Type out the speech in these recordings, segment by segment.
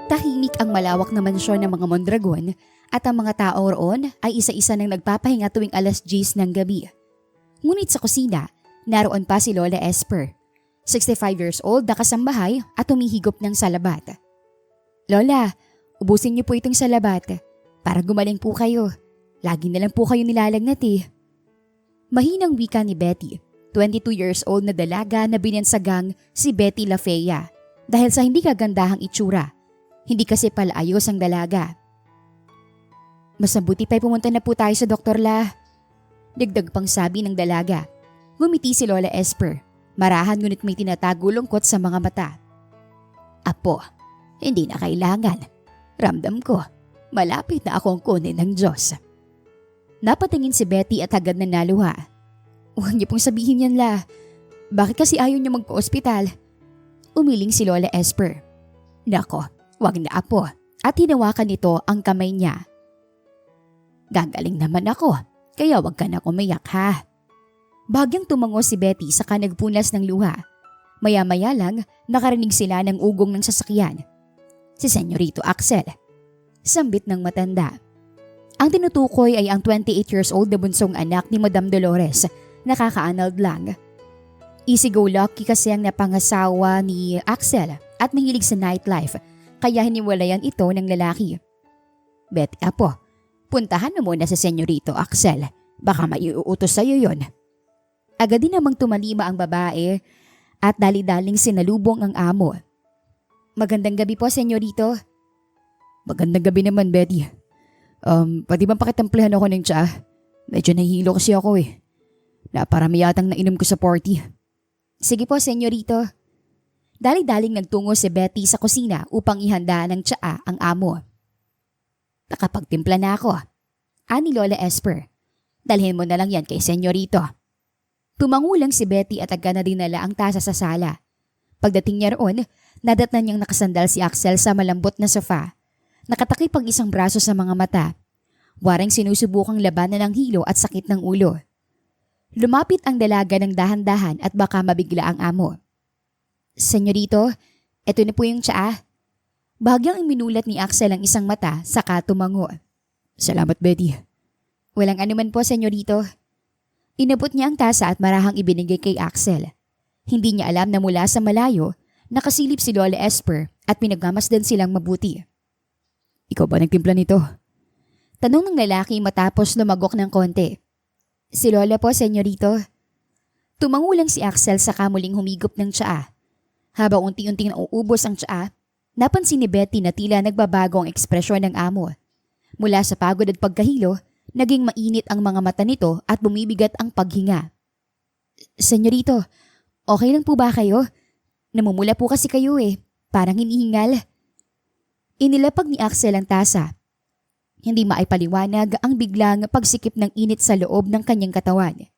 Tahimik ang malawak na mansyon ng mga Mondragon at ang mga tao roon ay isa-isa nang nagpapahinga tuwing alas 10 ng gabi. Ngunit sa kusina, naroon pa si Lola Esper, 65 years old na kasambahay at humihigop ng salabat. Lola, ubusin niyo po itong salabat para gumaling po kayo. Lagi na lang po kayo nilalagnat eh. Mahinang wika ni Betty, 22 years old na dalaga na binansagang si Betty Lafeya dahil sa hindi kagandahang itsura. Hindi kasi palaayos ang dalaga. Mas mabuti pa'y pumunta na po tayo sa Dr. La. Dagdag pang sabi ng dalaga. Ngumiti si Lola Esper. Marahan ngunit may tinatago lungkot sa mga mata. Apo, hindi na kailangan. Ramdam ko, malapit na akong kunin ng Diyos. Napatingin si Betty at agad na naluha. Huwag niyo pong sabihin yan, La. Bakit kasi ayaw niyo magpa-ospital? Umiling si Lola Esper. Nako, wag na apo. At hinawakan nito ang kamay niya. Gagaling naman ako, kaya wag ka na umiyak ha. Bagyang tumango si Betty saka nagpunas ng luha. Maya-maya lang nakarinig sila ng ugong ng sasakyan. Si Senyorito Axel. Sambit ng matanda. Ang tinutukoy ay ang 28 years old na bunsong anak ni Madam Dolores, nakaka-annulled lang. Easy-go-lucky kasi ang napangasawa ni Axel at mahilig sa nightlife, kaya hiniwalayan ito ng lalaki. Betty, apo, puntahan mo muna sa Senyorito Axel, baka may uutos sa'yo yon. Agad din namang tumalima ang babae at dali-daling sinalubong ang amo. Magandang gabi po, Senyorito. Magandang gabi naman, Betty. Pwede bang pakitamplehan ako ng tsaa? Medyo nahihilo kasi ako eh. Naparami yatang nainom ko sa party. Sige po, Senyorito. Dali-daling nagtungo si Betty sa kusina upang ihanda ng tsaa ang amo. Nakapagtimpla na ako. Ani Lola Esper. Dalhin mo na lang yan kay Senyorito. Tumangulang si Betty at agad na dinala ang tasa sa sala. Pagdating niya roon, nadatnan niyang nakasandal si Axel sa malambot na sofa. Nakatakip ang isang braso sa mga mata. Warang sinusubukang labanan ng hilo at sakit ng ulo. Lumapit ang dalaga ng dahan-dahan at baka mabigla ang amo. Senyorito, eto na po yung tsaa. Bahagyang iminulat ni Axel ang isang mata saka tumango. Salamat, Betty. Walang anuman po, Senyorito. Inabot niya ang tasa at marahang ibinigay kay Axel. Hindi niya alam na mula sa malayo, nakasilip si Lola Esper at pinagmamasdan silang mabuti. Ikaw ba nagtimpla nito? Tanong ng lalaki matapos lumagok ng konti. Si Lola po, Senyorito. Tumangulang si Axel sa kamuling humigop ng tsaa. Habang unti-unting nauubos ang tsaa, napansin ni Betty na tila nagbabago ang ekspresyon ng amo. Mula sa pagod at pagkahilo, naging mainit ang mga mata nito at bumibigat ang paghinga. Senyorito, okay lang po ba kayo? Namumula po kasi kayo eh, parang hinihingal. Inilapag ni Axel ang tasa. Hindi maipaliwanag ang biglang pagsikip ng init sa loob ng kanyang katawan.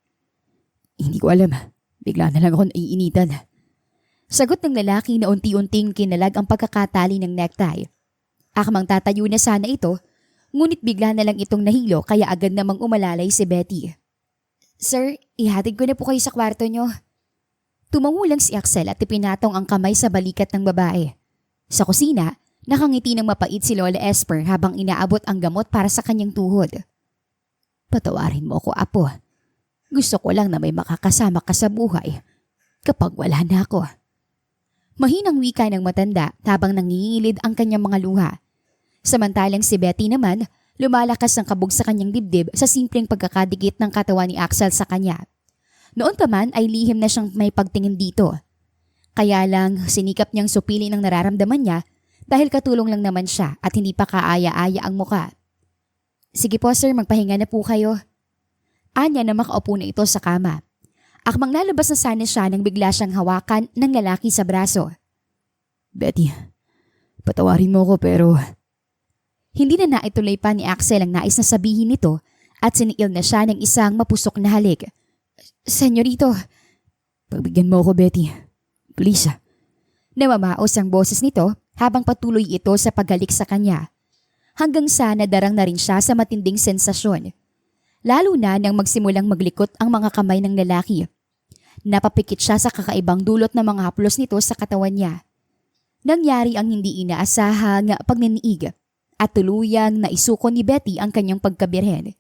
Hindi ko alam, bigla na lang ako naiinitan. Sagot ng lalaki na unti-unting kinalag ang pagkakatali ng necktie. Akmang tatayo na sana ito, ngunit bigla na lang itong nahilo kaya agad namang umalalay si Betty. Sir, ihatid ko na po kayo sa kwarto nyo. Tumangulang si Axel at ipinatong ang kamay sa balikat ng babae. Sa kusina, nakangiti ng mapait si Lola Esper habang inaabot ang gamot para sa kanyang tuhod. Patawarin mo ako, apo. Gusto ko lang na may makakasama ka sa buhay kapag wala na ako. Mahinang wika ng matanda habang nangingilid ang kanyang mga luha. Samantalang si Betty naman, lumalakas ang kabog sa kanyang dibdib sa simpleng pagkakadikit ng katawan ni Axel sa kanya. Noon pa man ay lihim na siyang may pagtingin dito. Kaya lang sinikap niyang supili ng nararamdaman niya dahil katulong lang naman siya at hindi pa kaaya-aya ang muka. Sige po sir, magpahinga na po kayo. Anya na makaupo na ito sa kama. Akmang lalabas na sana siya nang bigla siyang hawakan ng lalaki sa braso. Betty, patawarin mo ko pero... Hindi na naituloy pa ni Axel ang nais na sabihin nito at siniil na siya ng isang mapusok na halik. Senyorito, pagbigyan mo ako, Betty. Please. Namamaos ang boses nito habang patuloy ito sa paghalik sa kanya. Hanggang sa nadarang na rin siya sa matinding sensasyon. Lalo na nang magsimulang maglikot ang mga kamay ng lalaki. Napapikit siya sa kakaibang dulot ng mga haplos nito sa katawan niya. Nangyari ang hindi inaasahang pagniniig at tuluyang naisuko ni Betty ang kanyang pagkabirhen.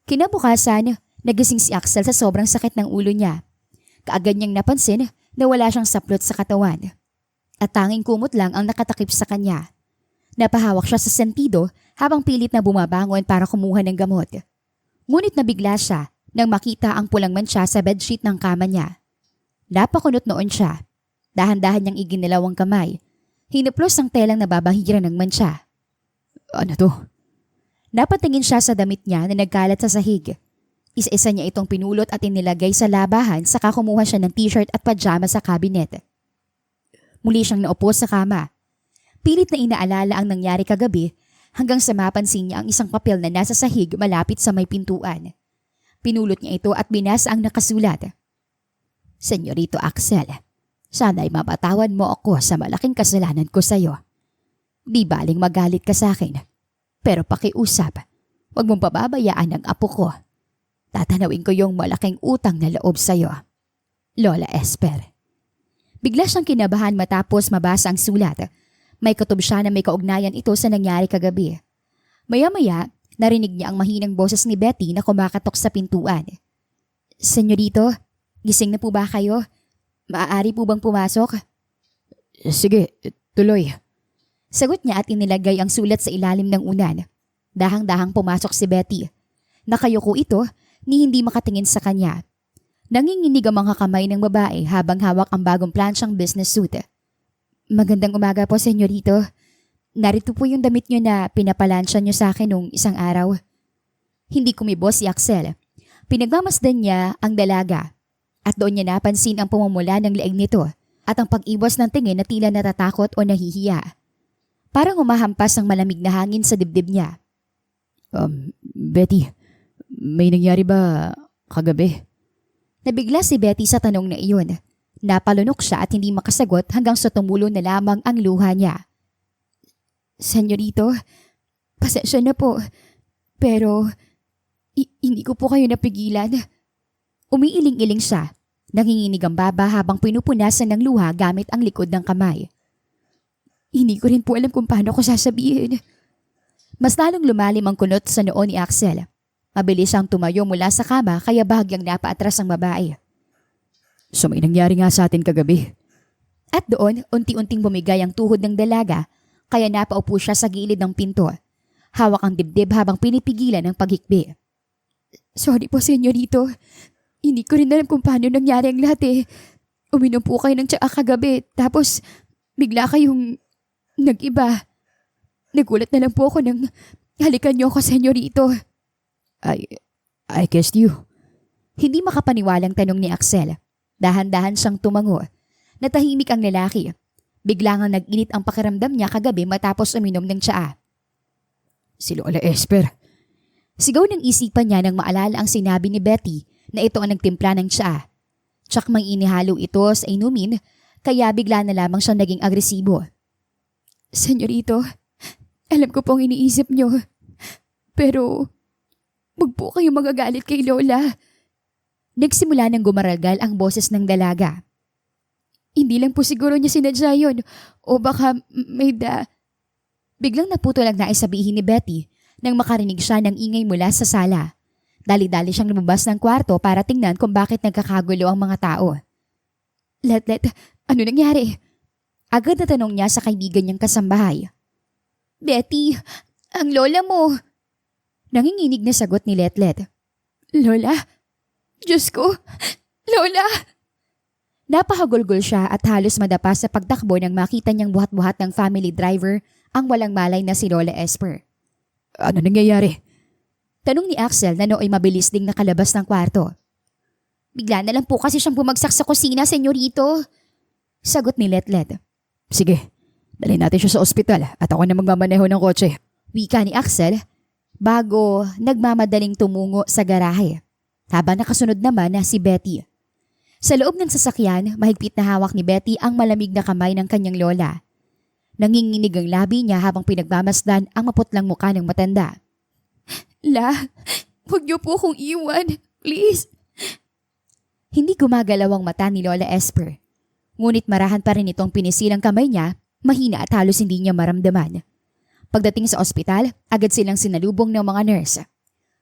Kinabukasan, nagising si Axel sa sobrang sakit ng ulo niya. Kaagad niyang napansin na wala siyang saplot sa katawan. At tanging kumot lang ang nakatakip sa kanya. Napahawak siya sa sentido habang pilit na bumabangon para kumuha ng gamot. Ngunit nabigla siya nang makita ang pulang mantsa sa bedsheet ng kama niya. Napakunot noon siya. Dahan-dahan niyang iginalaw ang kamay. Hinuplos ang telang nababahiran ng mantsa. Ano to? Napatingin siya sa damit niya na nagkalat sa sahig. Isa-isa niya itong pinulot at inilagay sa labahan saka kumuha siya ng t-shirt at pajama sa kabinet. Muli siyang naupo sa kama. Pilit na inaalala ang nangyari kagabi hanggang sa mapansin niya ang isang papel na nasa sahig malapit sa may pintuan. Pinulot niya ito at binasa ang nakasulat. Senyorito Axel, sana'y mapatawan mo ako sa malaking kasalanan ko sa iyo. Di baling magalit ka sa akin. Pero pakiusap, huwag mong pababayaan ang apo ko. Tatanawin ko yung malaking utang na loob sa iyo. Lola Esper. Bigla siyang kinabahan matapos mabasa ang sulat. May kutob siya na may kaugnayan ito sa nangyari kagabi. Maya-maya, narinig niya ang mahinang boses ni Betty na kumakatok sa pintuan. Senyorito, gising na po ba kayo? Maaari po bang pumasok? Sige, tuloy. Sagot niya at inilagay ang sulat sa ilalim ng unan. Dahang-dahang pumasok si Betty. Nakayuko ito ni hindi makatingin sa kanya. Nanginginig ang mga kamay ng babae habang hawak ang bagong plansyang business suit. Magandang umaga po, senyorito. Narito po yung damit niyo na pinapalansya niyo sa akin nung isang araw. Hindi kumibo si Axel. Pinagmamasdan niya ang dalaga at doon niya napansin ang pumumula ng leeg nito at ang pag-iwas ng tingin na tila natatakot o nahihiya. Parang humahampas ang malamig na hangin sa dibdib niya. Betty, may nangyari ba kagabi? Nabigla si Betty sa tanong na iyon. Napalunok siya at hindi makasagot hanggang sa tumulo na lamang ang luha niya. Senyorito, pasensya na po. Pero hindi ko po kayo napigilan. Umiiling-iling siya. Nanginginig ang baba habang pinupunasan ng luha gamit ang likod ng kamay. Hindi ko rin po alam kung paano ko sasabihin. Mas lalong lumalim ang kunot sa noo ni Axel. Mabilis siyang tumayo mula sa kama kaya bahagyang napaatras ang babae. So may nangyari nga sa atin kagabi. At doon, unti-unting bumigay ang tuhod ng dalaga kaya napaupo siya sa gilid ng pinto. Hawak ang dibdib habang pinipigilan ang paghikbi. Sorry po, senyorito. Hindi ko rin alam kung paano nangyari ang lahat eh. Uminom po kayo ng tsaa kagabi tapos bigla kayong nag-iba. Nagulat na lang po ako nang halikan niyo ako, senyorito. I kissed you. Hindi makapaniwalang tanong ni Axel. Dahan-dahan siyang tumango. Natahimik ang lalaki. Bigla nga nag-init ang pakiramdam niya kagabi matapos uminom ng tsaa. Si Lola Esper. Sigaw ng isipan niya nang maalala ang sinabi ni Betty na ito ang nagtimpla ng tsaa. Tsak mang inihalo ito sa inumin kaya bigla na lamang siyang naging agresibo. Senyorito, alam ko pong iniisip niyo. Pero wag po kayo magagalit kay Lola. Nagsimula nang gumaralgal ang boses ng dalaga. Hindi lang po siguro niya sinadya yun o baka Biglang naputol ang nais sabihin ni Betty nang makarinig siya ng ingay mula sa sala. Dali-dali siyang lumabas ng kwarto para tingnan kung bakit nagkakagulo ang mga tao. Letlet, ano nangyari? Agad na tanong niya sa kaibigan niyang kasambahay. Betty, ang lola mo. Nanginginig na sagot ni Letlet. Lola? Diyos ko! Lola! Napahagulgol siya at halos madapa sa pagtakbo nang makita niyang buhat-buhat ng family driver ang walang malay na si Lola Esper. Ano nangyayari? Tanong ni Axel na nooy mabilis ding nakalabas ng kwarto. Bigla na lang po kasi siyang bumagsak sa kusina, senyorito. Sagot ni Letlet. Sige, dalhin natin siya sa ospital at ako na magmamaneho ng kotse. Wika ni Axel bago nagmamadaling tumungo sa garahe. Habang nakasunod naman na si Betty. Sa loob ng sasakyan, mahigpit na hawak ni Betty ang malamig na kamay ng kanyang lola. Nanginginig ang labi niya habang pinagmamasdan ang maputlang mukha ng matanda. La, huwag niyo po akong iwan. Please. Hindi gumagalaw ang mata ni Lola Esper. Ngunit marahan pa rin itong pinisilang kamay niya, mahina at halos hindi niya maramdaman. Pagdating sa ospital, agad silang sinalubong ng mga nurse.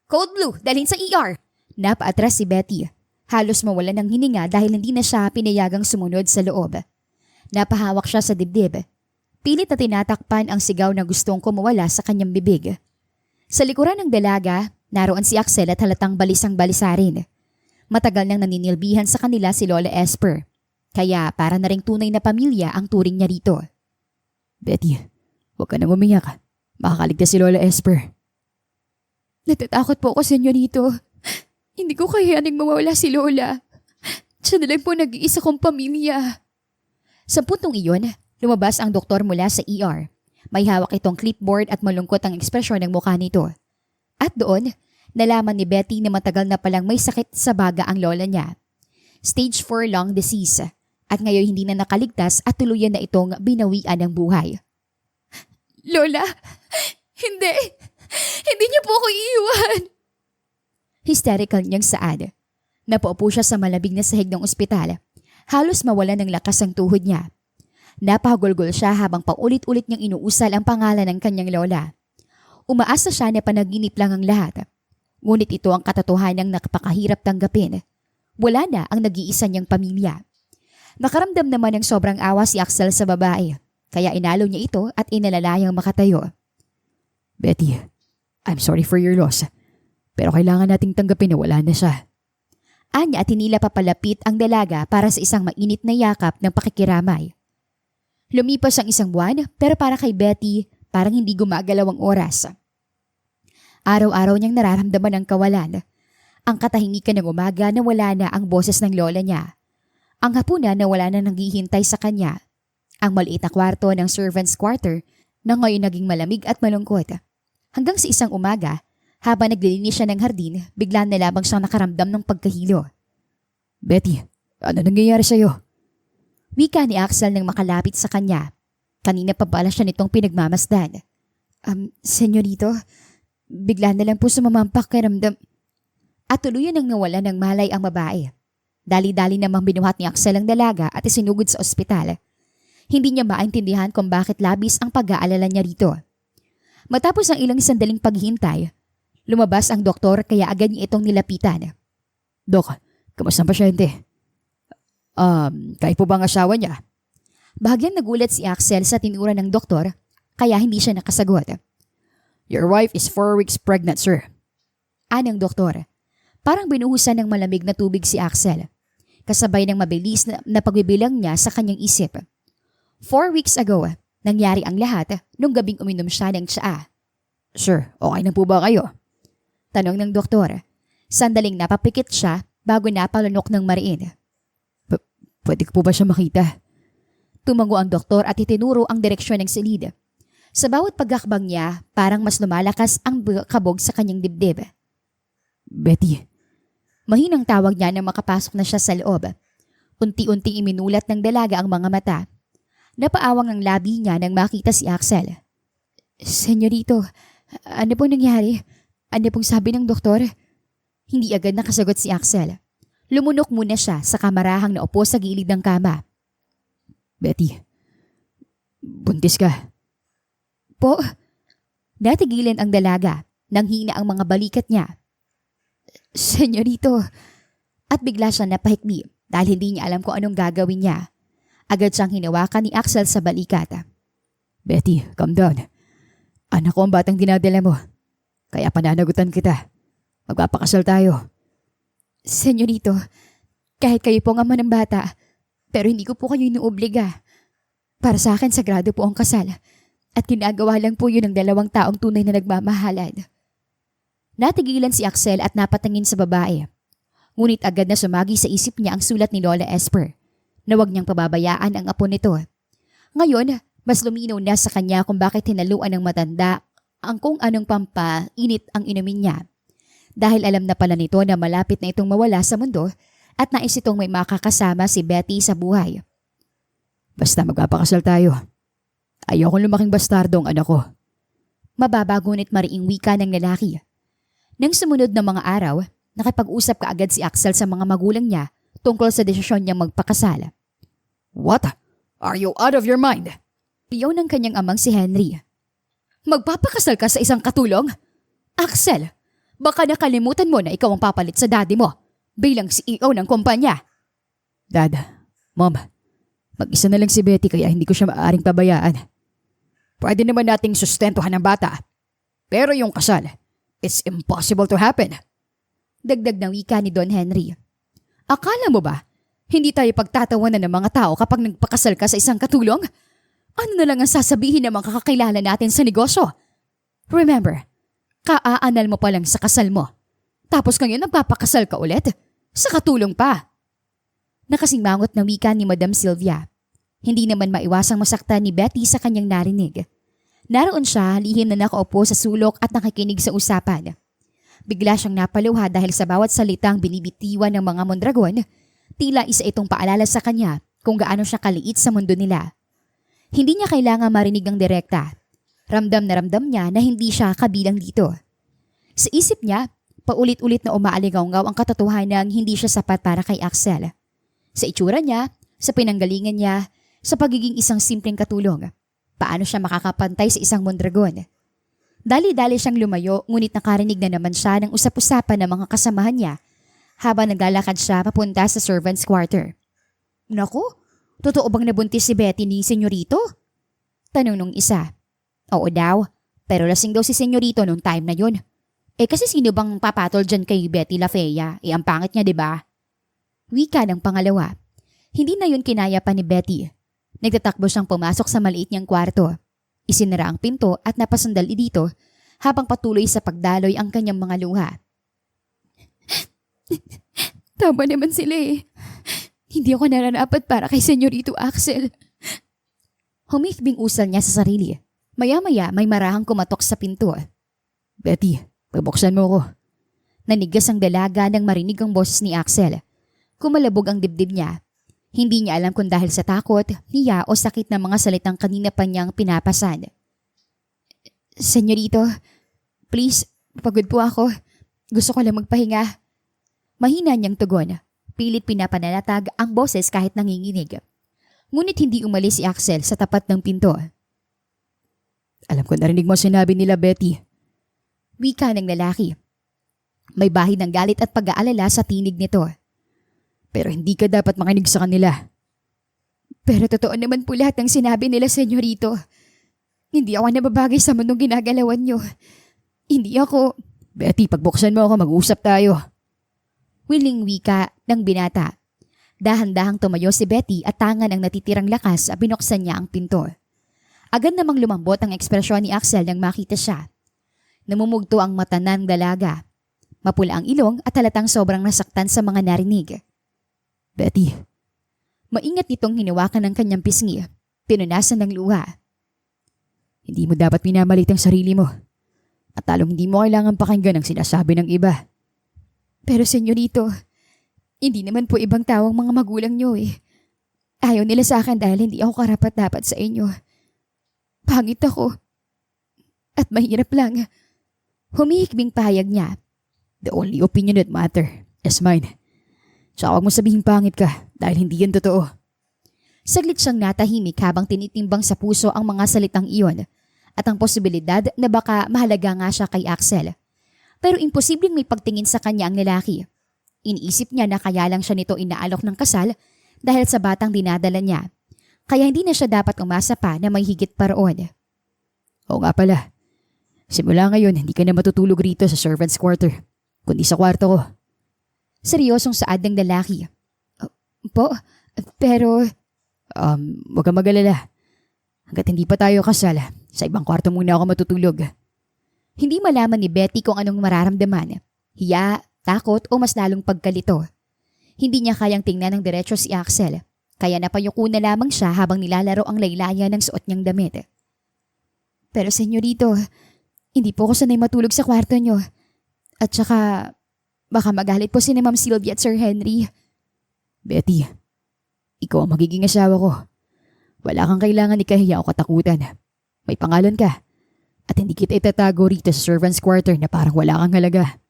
"Code Blue, dalhin sa ER!" Napaatras si Betty. Halos mawalan ng hininga dahil hindi na siya pinayagang sumunod sa loob. Napahawak siya sa dibdib. Pilit na tinatakpan ang sigaw na gustong kumawala sa kanyang bibig. Sa likuran ng dalaga, naroon si Axel at halatang balisang-balisa rin. Matagal nang naninilbihan sa kanila si Lola Esper. Kaya para na ring tunay na pamilya ang turing niya rito. Betty, huwag ka nang umiyak. Makakaligtas si Lola Esper. Natatakot po ako, senyorito. Hindi ko kayaning mawala si Lola. Siya na lang po nag-iisa kong pamilya. Sa puntong iyon, lumabas ang doktor mula sa ER. May hawak itong clipboard at malungkot ang ekspresyon ng mukha nito. At doon, nalaman ni Betty na matagal na palang may sakit sa baga ang lola niya. Stage 4 lung disease. At ngayon hindi na nakaligtas at tuluyan na itong binawian ng buhay. "Lola, hindi! Hindi niyo po ako iiwan!" Hysterical niyang saad. Napaupo siya sa malabig na sahig ng ospital. Halos mawala ng lakas ang tuhod niya. Napahagulgol siya habang paulit-ulit niyang inuusal ang pangalan ng kanyang lola. Umaasa siya na panaginip lang ang lahat. Ngunit ito ang katotohanang nakapakahirap tanggapin. Wala na ang nag-iisa niyang pamilya. Nakaramdam naman ng sobrang awa si Axel sa babae, kaya inalo niya ito at inalalayang makatayo. Betty, I'm sorry for your loss. Pero kailangan nating tanggapin na wala na siya. Anya at hinila papalapit ang dalaga para sa isang mainit na yakap ng pakikiramay. Lumipas ang isang buwan pero para kay Betty, parang hindi gumagalaw ang oras. Araw-araw niyang nararamdaman ang kawalan. Ang katahimikan ng umaga na wala na ang boses ng lola niya. Ang hapunan na wala na naghihintay sa kanya. Ang maliit na kwarto ng servant's quarter na ngayon naging malamig at malungkot. Hanggang sa isang umaga, habang naglilinis siya ng hardin, bigla na lamang siyang nakaramdam ng pagkahilo. Betty, ano nangyayari sa'yo? Wika ni Axel nang makalapit sa kanya. Kanina pa pala siya nitong pinagmamasdan. Senyorito, bigla na lang po sumamampak kiramdam. At tuluyan nang nawala ng malay ang babae. Dali-dali namang binuhat ni Axel ang dalaga at isinugod sa ospital. Hindi niya maintindihan kung bakit labis ang pag-aalala niya rito. Matapos ang ilang sandaling paghihintay, lumabas ang doktor kaya agad niya itong nilapitan. Dok, kamusta ang pasyente? Kayo po ba ang asawa niya? Bahagyang nagulat si Axel sa tinura ng doktor kaya hindi siya nakasagot. Your wife is 4 weeks pregnant, sir. Anang doktor. Parang binuhusan ng malamig na tubig si Axel. Kasabay ng mabilis na pagbibilang niya sa kanyang isip. 4 weeks ago, nangyari ang lahat nung gabing uminom siya ng tsaa. Sir, okay na po ba kayo? Tanong ng doktor. Sandaling napapikit siya bago napalunok ng mariin. Pwede ko po ba siya makita? Tumango ang doktor at itinuro ang direksyon ng silid. Sa bawat paghakbang niya, parang mas lumalakas ang kabog sa kanyang dibdib. Betty. Mahinang tawag niya nang makapasok na siya sa loob. Unti-unting iminulat ng dalaga ang mga mata. Napaawang ang labi niya nang makita si Axel. Senyorito, ano pong nangyari? Ano pong sabi ng doktor? Hindi agad nakasagot si Axel. Lumunok muna siya sa kamarahang naupo sa gilid ng kama. Betty, buntis ka. Po? Natigilan ang dalaga nang hina ang mga balikat niya. Senyorito. At bigla siya napahikbi dahil hindi niya alam kung anong gagawin niya. Agad siyang hinawakan ni Axel sa balikat. Betty, calm down. Anak ko ang batang dinadala mo. Kaya pananagutan kita. Magpapakasal tayo. Senyorito, kahit kayo po ang ama ng bata, pero hindi ko po kayo inuobliga. Para sa akin, sagrado po ang kasal. At ginagawa lang po yun ng dalawang taong tunay na nagmamahalan. Natigilan si Axel at napatingin sa babae. Ngunit agad na sumagi sa isip niya ang sulat ni Lola Esper na huwag niyang pababayaan ang apo nito. Ngayon, mas luminaw na sa kanya kung bakit hinaluan ng matanda ang kung anong pampainit ang inumin niya. Dahil alam na pala nito na malapit na itong mawala sa mundo at nais itong may makakasama si Betty sa buhay. Basta magpapakasal tayo. Ayokong lumaking bastardo ang anak ko. Mababa ngunit mariing wika ng lalaki. Nang sumunod na mga araw, nakipag-usap kaagad si Axel sa mga magulang niya tungkol sa desisyon niyang magpakasal. What? Are you out of your mind? Piyaw ng kanyang amang si Henry. Magpapakasal ka sa isang katulong? Axel, baka nakalimutan mo na ikaw ang papalit sa daddy mo bilang CEO ng kumpanya. Dad, Mom, mag-isa na lang si Betty kaya hindi ko siya maaaring pabayaan. Pwede naman nating sustentuhan ng bata. Pero yung kasal, it's impossible to happen. Dagdag ng wika ni Don Henry. Akala mo ba, hindi tayo pagtatawanan ng mga tao kapag nagpakasal ka sa isang katulong? Ano na lang ang sasabihin ng mga kakakilala natin sa negosyo? Remember, kaaanal mo pa lang sa kasal mo. Tapos ngayon nagpapakasal ka ulit? Sa katulong pa. Nakasimangot na wika ni Madam Sylvia. Hindi naman maiwasang masaktan ni Betty sa kanyang narinig. Naroon siya, lihim na nakaupo sa sulok at nakikinig sa usapan. Bigla siyang napaluha dahil sa bawat salitang binibitiwan ng mga Mondragon, tila isa itong paalala sa kanya kung gaano siya kaliit sa mundo nila. Hindi niya kailangan marinig ng direkta. Ramdam na ramdam niya na hindi siya kabilang dito. Sa isip niya, paulit-ulit na umaaligaw-ngaw ang katotohanan hindi siya sapat para kay Axel. Sa itsura niya, sa pinanggalingan niya, sa pagiging isang simpleng katulong. Paano siya makakapantay sa isang Mondragon? Dali-dali siyang lumayo ngunit nakarinig na naman siya ng usap-usapan ng mga kasamahan niya habang naglalakad siya papunta sa servant's quarter. Naku, totoo bang nabuntis si Betty ni Senyorito? Tanong nung isa. Oo daw, pero lasing daw si Senyorito nung time na yun. Kasi sino bang papatol dyan kay Betty LaFea? Ang pangit niya, diba? Wika ng pangalawa. Hindi na yun kinaya pa ni Betty. Nagtatakbo siyang pumasok sa maliit niyang kwarto. Isinara ang pinto at napasandali dito habang patuloy sa pagdaloy ang kanyang mga luha. Tama naman sila eh. Hindi ako nararapat para kay Senyorito Axel. Humikbing usal niya sa sarili. Maya-maya may marahang kumatok sa pinto. Betty, pabuksan mo ko. Nanigas ang dalaga nang marinig ang boses ni Axel. Kumalabog ang dibdib niya. Hindi niya alam kung dahil sa takot, hiya o sakit ng mga salitang kanina pa niyang pinapasan. Senyorito, please, pagod po ako. Gusto ko lang magpahinga. Mahina niyang tugon. Pilit pinapananatag ang boses kahit nanginginig. Ngunit hindi umalis si Axel sa tapat ng pinto. Alam ko narinig mo sinabi nila, Betty. Wika ng lalaki. May bahid ng galit at pag-aalala sa tinig nito. Pero hindi ka dapat makinig sa kanila. Pero totoo naman po lahat ng sinabi nila, Senyorito. Hindi ako nababagay sa mundong ginagalawan niyo. Hindi ako... Betty, pagbuksan mo ako, mag-usap tayo. Wiling wika ng binata. Dahan-dahang tumayo si Betty at tangan ang natitirang lakas at binuksan niya ang pinto. Agad namang lumambot ang ekspresyon ni Axel nang makita siya. Namumugto ang mata ng dalaga. Mapula ang ilong at halatang sobrang nasaktan sa mga narinig. Betty. Maingat nitong hinawakan ng kanyang pisngi. Pinunasan ng luha. Hindi mo dapat minamalit ang sarili mo. At talong hindi mo kailangan pakinggan ang sinasabi ng iba. Pero Senyorito, hindi naman po ibang tao ang mga magulang niyo eh. Ayaw nila sa akin dahil hindi ako karapat-dapat sa inyo. Pangit ako. At mahirap lang. Humihikbing pahayag niya. The only opinion that matter is mine. Tsaka huwag mo sabihing pangit ka dahil hindi yan totoo. Saglit siyang natahimik habang tinitimbang sa puso ang mga salitang iyon at ang posibilidad na baka mahalaga nga siya kay Axel. Pero imposibleng may pagtingin sa kanya ang lalaki. Iniisip niya na kaya lang siya nito inaalok ng kasal dahil sa batang dinadala niya. Kaya hindi na siya dapat umasa pa na may higit pa roon. Oo nga pala. Simula ngayon, hindi ka na matutulog rito sa servant's quarter, kundi sa kwarto ko. Seryosong saad ng lalaki. Po, pero... Huwag kang mag-alala. Hanggat hindi pa tayo kasal, sa ibang kwarto muna ako matutulog. Hindi malaman ni Betty kung anong mararamdaman. Hiya, takot o mas lalong pagkalito. Hindi niya kayang tingnan ng diretso si Axel. Kaya napayuko na lamang siya habang nilalaro ang laylayan ng suot niyang damit. Pero Senyorito, hindi po ako sanay matulog sa kwarto niyo. At saka, baka magalit po si Ma'am Sylvia at Sir Henry. Betty, ikaw ang magiging asawa ko. Wala kang kailangan ikahiya o katakutan. May pangalan ka. At hindi kita itatago rito sa servant's quarter na parang wala kang halaga.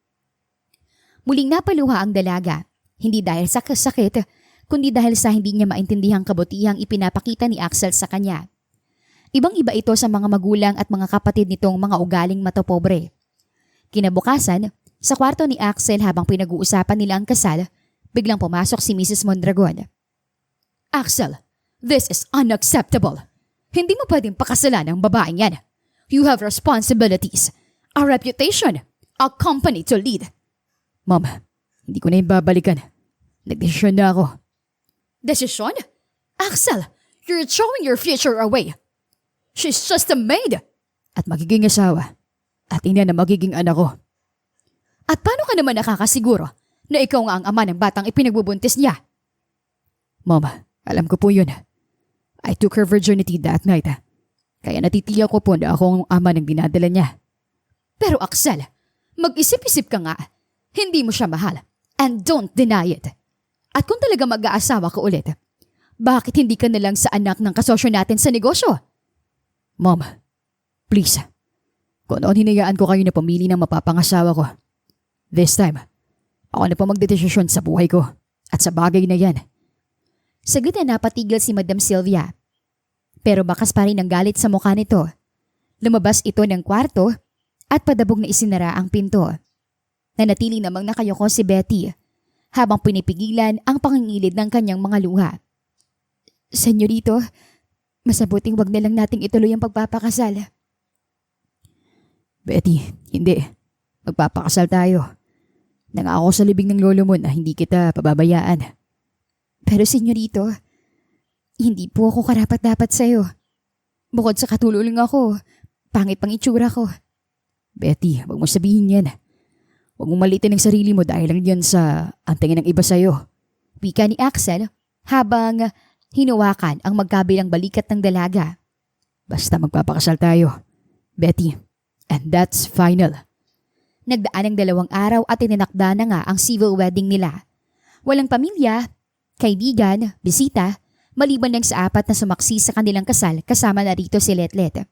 Muling napaluha ang dalaga. Hindi dahil sa kasakit, kundi dahil sa hindi niya maintindihang kabutihang ipinapakita ni Axel sa kanya. Ibang-iba ito sa mga magulang at mga kapatid nitong mga ugaling matopobre. Kinabukasan, sa kwarto ni Axel habang pinag-uusapan nila ang kasal, biglang pumasok si Mrs. Mondragon. Axel, this is unacceptable. Hindi mo pwedeng pakasalan ang babaeng yan. You have responsibilities, a reputation, a company to lead. Mom, hindi ko na yung babalikan. Nagdesisyon na ako. Desisyon? Axel, you're throwing your future away. She's just a maid. At magiging asawa. At ina na magiging anak ko. At paano ka naman nakakasiguro na ikaw nga ang ama ng batang ipinagbubuntis niya? Mom, alam ko po yun. I took her virginity that night. Kaya natitiyak ko po na ako ang ama ng dinadala niya. Pero Axel, mag-isip-isip ka nga. Hindi mo siya mahal. And don't deny it. At kung talaga mag-aasawa ka ulit, bakit hindi ka nalang sa anak ng kasosyo natin sa negosyo? Mom, please. Kung noon hinayaan ko kayo na pumili ng mapapangasawa ko, this time, ako na pa magdedesisyon sa buhay ko at sa bagay na yan. Saglit na napatigil si Madam Sylvia. Pero bakas pa rin ang galit sa mukha nito. Lumabas ito ng kwarto at padabog na isinara ang pinto. Nanatili namang nakayoko si Betty habang pinipigilan ang pangingilid ng kanyang mga luha. Senyorito, mas mabuting wag na lang nating ituloy ang pagpapakasal. Betty, hindi. Magpapakasal tayo. Nangako sa libing ng lolo mo na hindi kita pababayaan. Pero senyorito, hindi po ako karapat-dapat sa'yo. Bukod sa katulong ako, pangit pang itsura ko. Betty, wag mo sabihin yan. Huwag mong malitin ang sarili mo dahil lang yan sa antingin ng iba sa'yo. Wika ni Axel habang hinawakan ang magkabilang balikat ng dalaga. Basta magpapakasal tayo, Betty. And that's final. Nagdaan ng 2 araw at ininakda na nga ang civil wedding nila. Walang pamilya, kaibigan, bisita, maliban lang sa 4 na sumaksi sa kanilang kasal kasama na rito si Letlet.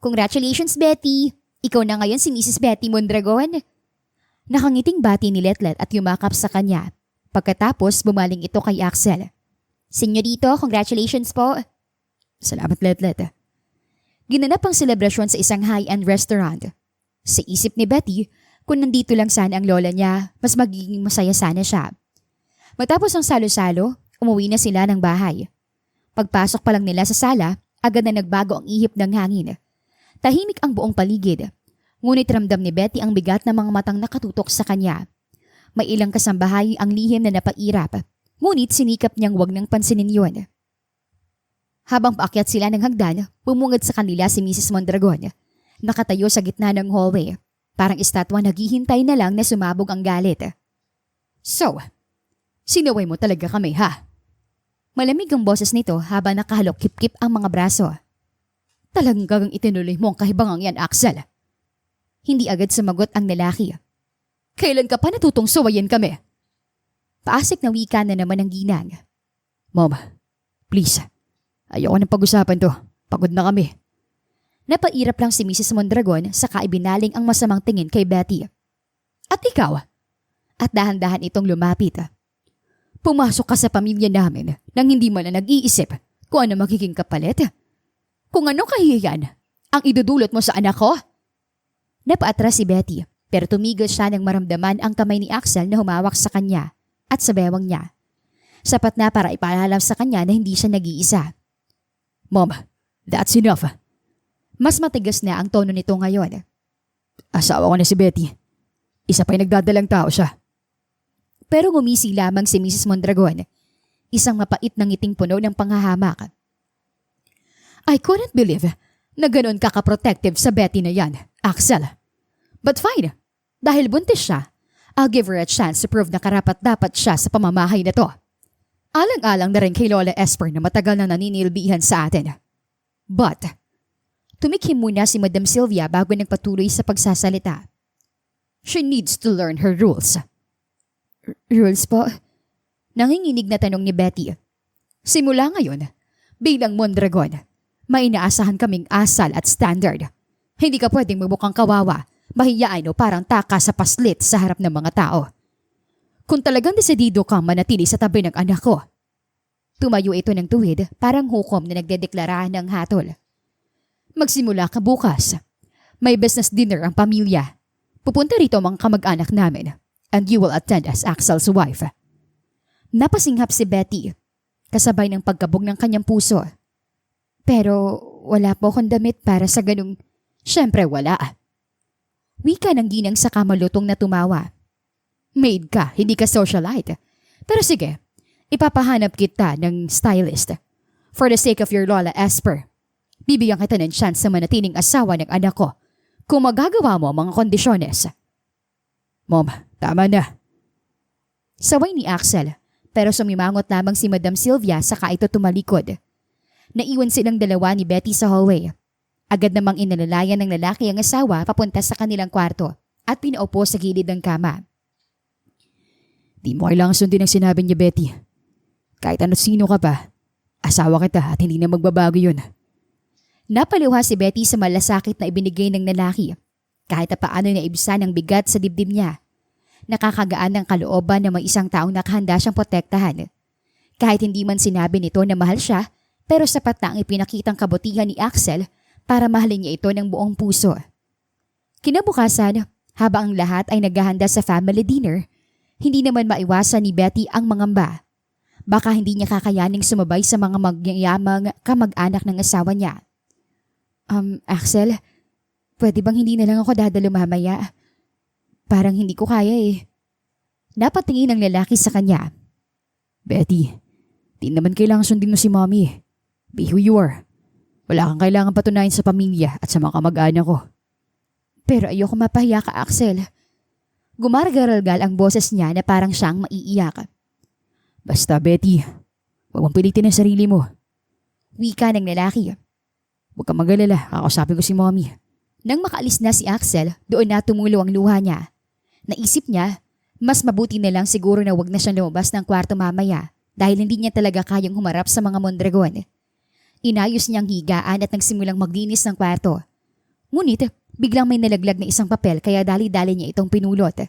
Congratulations, Betty! Ikaw na ngayon si Mrs. Betty Mondragon. Nakangiting bati ni Letlet at yumakap sa kanya. Pagkatapos, bumaling ito kay Axel. Senyorito, congratulations po. Salamat, Letlet. Ginanap ang selebrasyon sa isang high-end restaurant. Sa isip ni Betty, kung nandito lang sana ang lola niya, mas magiging masaya sana siya. Matapos ang salo-salo, umuwi na sila ng bahay. Pagpasok pa lang nila sa sala, agad na nagbago ang ihip ng hangin. Tahimik ang buong paligid. Ngunit ramdam ni Betty ang bigat ng mga matang nakatutok sa kanya. May ilang kasambahay ang lihim na napairap, ngunit sinikap niyang wag nang pansinin yun. Habang paakyat sila ng hagdan, bumungad sa kanila si Mrs. Mondragon. Nakatayo sa gitna ng hallway. Parang estatwa naghihintay na lang na sumabog ang galit. So, sinaway mo talaga kami, ha? Malamig ang boses nito habang nakahalok kip-kip ang mga braso. Talagang itinuloy mo ang kahibangang yan, Axel. Hindi agad sumagot ang lalaki. Kailan ka pa natutong suwayin kami? Paasik na wika na naman ang ginang. Mom, please. Ayoko nang pag-usapan to. Pagod na kami. Napairap lang si Mrs. Mondragon saka ibinaling ang masamang tingin kay Betty. At ikaw? At dahan-dahan itong lumapit. Pumasok ka sa pamilya namin nang hindi mo na nag-iisip kung ano magiging kapalit. Kung ano kahihiyan ang idudulot mo sa anak ko? Napaatras si Betty pero tumigil siya nang maramdaman ang kamay ni Axel na humawak sa kanya at sa bewang niya. Sapat na para ipaalam sa kanya na hindi siya nag-iisa. Mom, that's enough. Mas matigas na ang tono nito ngayon. Asawa ko na si Betty. Isa pa'y nagdadalang tao siya. Pero ngumisi lamang si Mrs. Mondragon. Isang mapait na ngiting puno ng panghahamak. I couldn't believe na ganoon ka-protective sa Betty na yan, Axel. But fine, dahil buntis siya, I'll give her a chance to prove na karapat-dapat siya sa pamamahay na to. Alang-alang na rin kay Lola Esper na matagal na naninilbihan sa atin. But, tumikhim muna si Madam Sylvia bago nagpatuloy sa pagsasalita. She needs to learn her rules. Rules po? Nanginginig na tanong ni Betty. Simula ngayon, bilang Mondragon, may inaasahan kaming asal at standard. Hindi ka pwedeng magbukang kawawa, mahiyain o parang taka sa paslit sa harap ng mga tao. Kung talagang desidido kang manatili sa tabi ng anak ko. Tumayo ito ng tuwid, parang hukom na nagdedeklara ng hatol. Magsimula ka bukas. May business dinner ang pamilya. Pupunta rito ang mga kamag-anak namin. And you will attend as Axel's wife. Napasinghap si Betty, kasabay ng pagkabog ng kanyang puso. Pero wala po akong damit para sa ganung... Siyempre wala. Wika ng ginang sa kamalutong na tumawa. Maid ka, hindi ka socialite. Pero sige, ipapahanap kita ng stylist. For the sake of your Lola Esper, bibigyan kita ng chance sa manatiling asawa ng anak ko kung magagawa mo ang mga kondisyones. Mom, tama na. Saway ni Axel, pero sumimangot lamang si Madam Sylvia saka ito tumalikod. Naiwan silang dalawa ni Betty sa hallway. Agad namang inalalayan ng lalaki ang asawa papunta sa kanilang kwarto at pinaupo sa gilid ng kama. Di mo kailangan sundin ang sinabi niya, Betty. Kahit ano sino ka pa, asawa kita at hindi na magbabago yun. Napaluha si Betty sa malasakit na ibinigay ng lalaki. Kahit paano na ibsa ng bigat sa dibdib niya. Nakakagaan ng kalooban na may isang taong nakahanda siyang protektahan. Kahit hindi man sinabi nito na mahal siya, pero sapat na ang ipinakitang kabutihan ni Axel para mahalin niya ito ng buong puso. Kinabukasan, habang ang lahat ay naghahanda sa family dinner, hindi naman maiwasan ni Betty ang mangamba. Baka hindi niya kakayaning sumabay sa mga magyayamang kamag-anak ng asawa niya. Axel, pwede bang hindi na lang ako dadalo mamaya? Parang hindi ko kaya eh. Napatingin ang lalaki sa kanya. Betty, di naman kailangan sundin mo si mommy. Be who you are. Wala kang kailangan patunayan sa pamilya at sa mga kamag-anak ko. Pero ayoko mapahiya ka, Axel. Gumargaralgal ang boses niya na parang siyang maiiyak. Basta, Betty, huwag mong pilitin ang sarili mo. Wika ng lalaki. Huwag kang mag-alala, kakausapin ko si mommy. Nang makaalis na si Axel, doon na tumulo ang luha niya. Naisip niya, mas mabuti na lang siguro na wag na siyang lumabas ng kwarto mamaya dahil hindi niya talaga kayang humarap sa mga Mondragon. Inayos niyang higaan at nagsimulang maglinis ng kwarto. Ngunit, biglang may nalaglag na isang papel kaya dali-dali niya itong pinulot.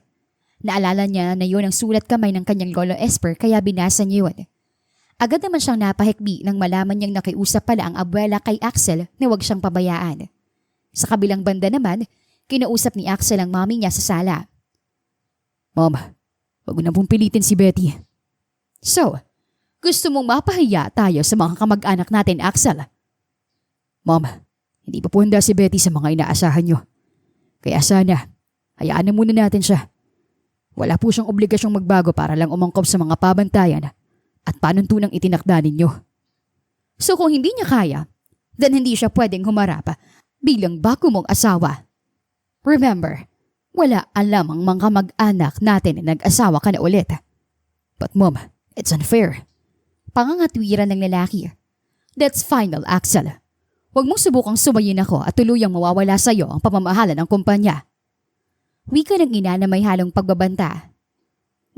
Naalala niya na yun ang sulat kamay ng kanyang lolo Esper kaya binasa niya yun. Agad naman siyang napahikbi nang malaman niyang nakiusap pala ang abuela kay Axel na huwag siyang pabayaan. Sa kabilang banda naman, kinausap ni Axel ang mami niya sa sala. Mom, huwag mo na pong pilitin si Betty. So, gusto mong mapahiya tayo sa mga kamag-anak natin, Axel? Mom, hindi pa po handa si Betty sa mga inaasahan niyo. Kaya sana, hayaan na muna natin siya. Wala po siyang obligasyong magbago para lang umangkop sa mga pabantayan at panuntunang itinakda ninyo. So kung hindi niya kaya, then hindi siya pwedeng humarap bilang bago mong asawa. Remember, wala alam ang mga kamag-anak natin na nag-asawa ka na ulit. But Mom, it's unfair. Pangangatwiran ng lalaki. That's final, Axel. Huwag mong subukang sumayin ako at tuluyang mawawala sa iyo ang pamamahala ng kumpanya. Wika ng ina na may halong pagbabanta.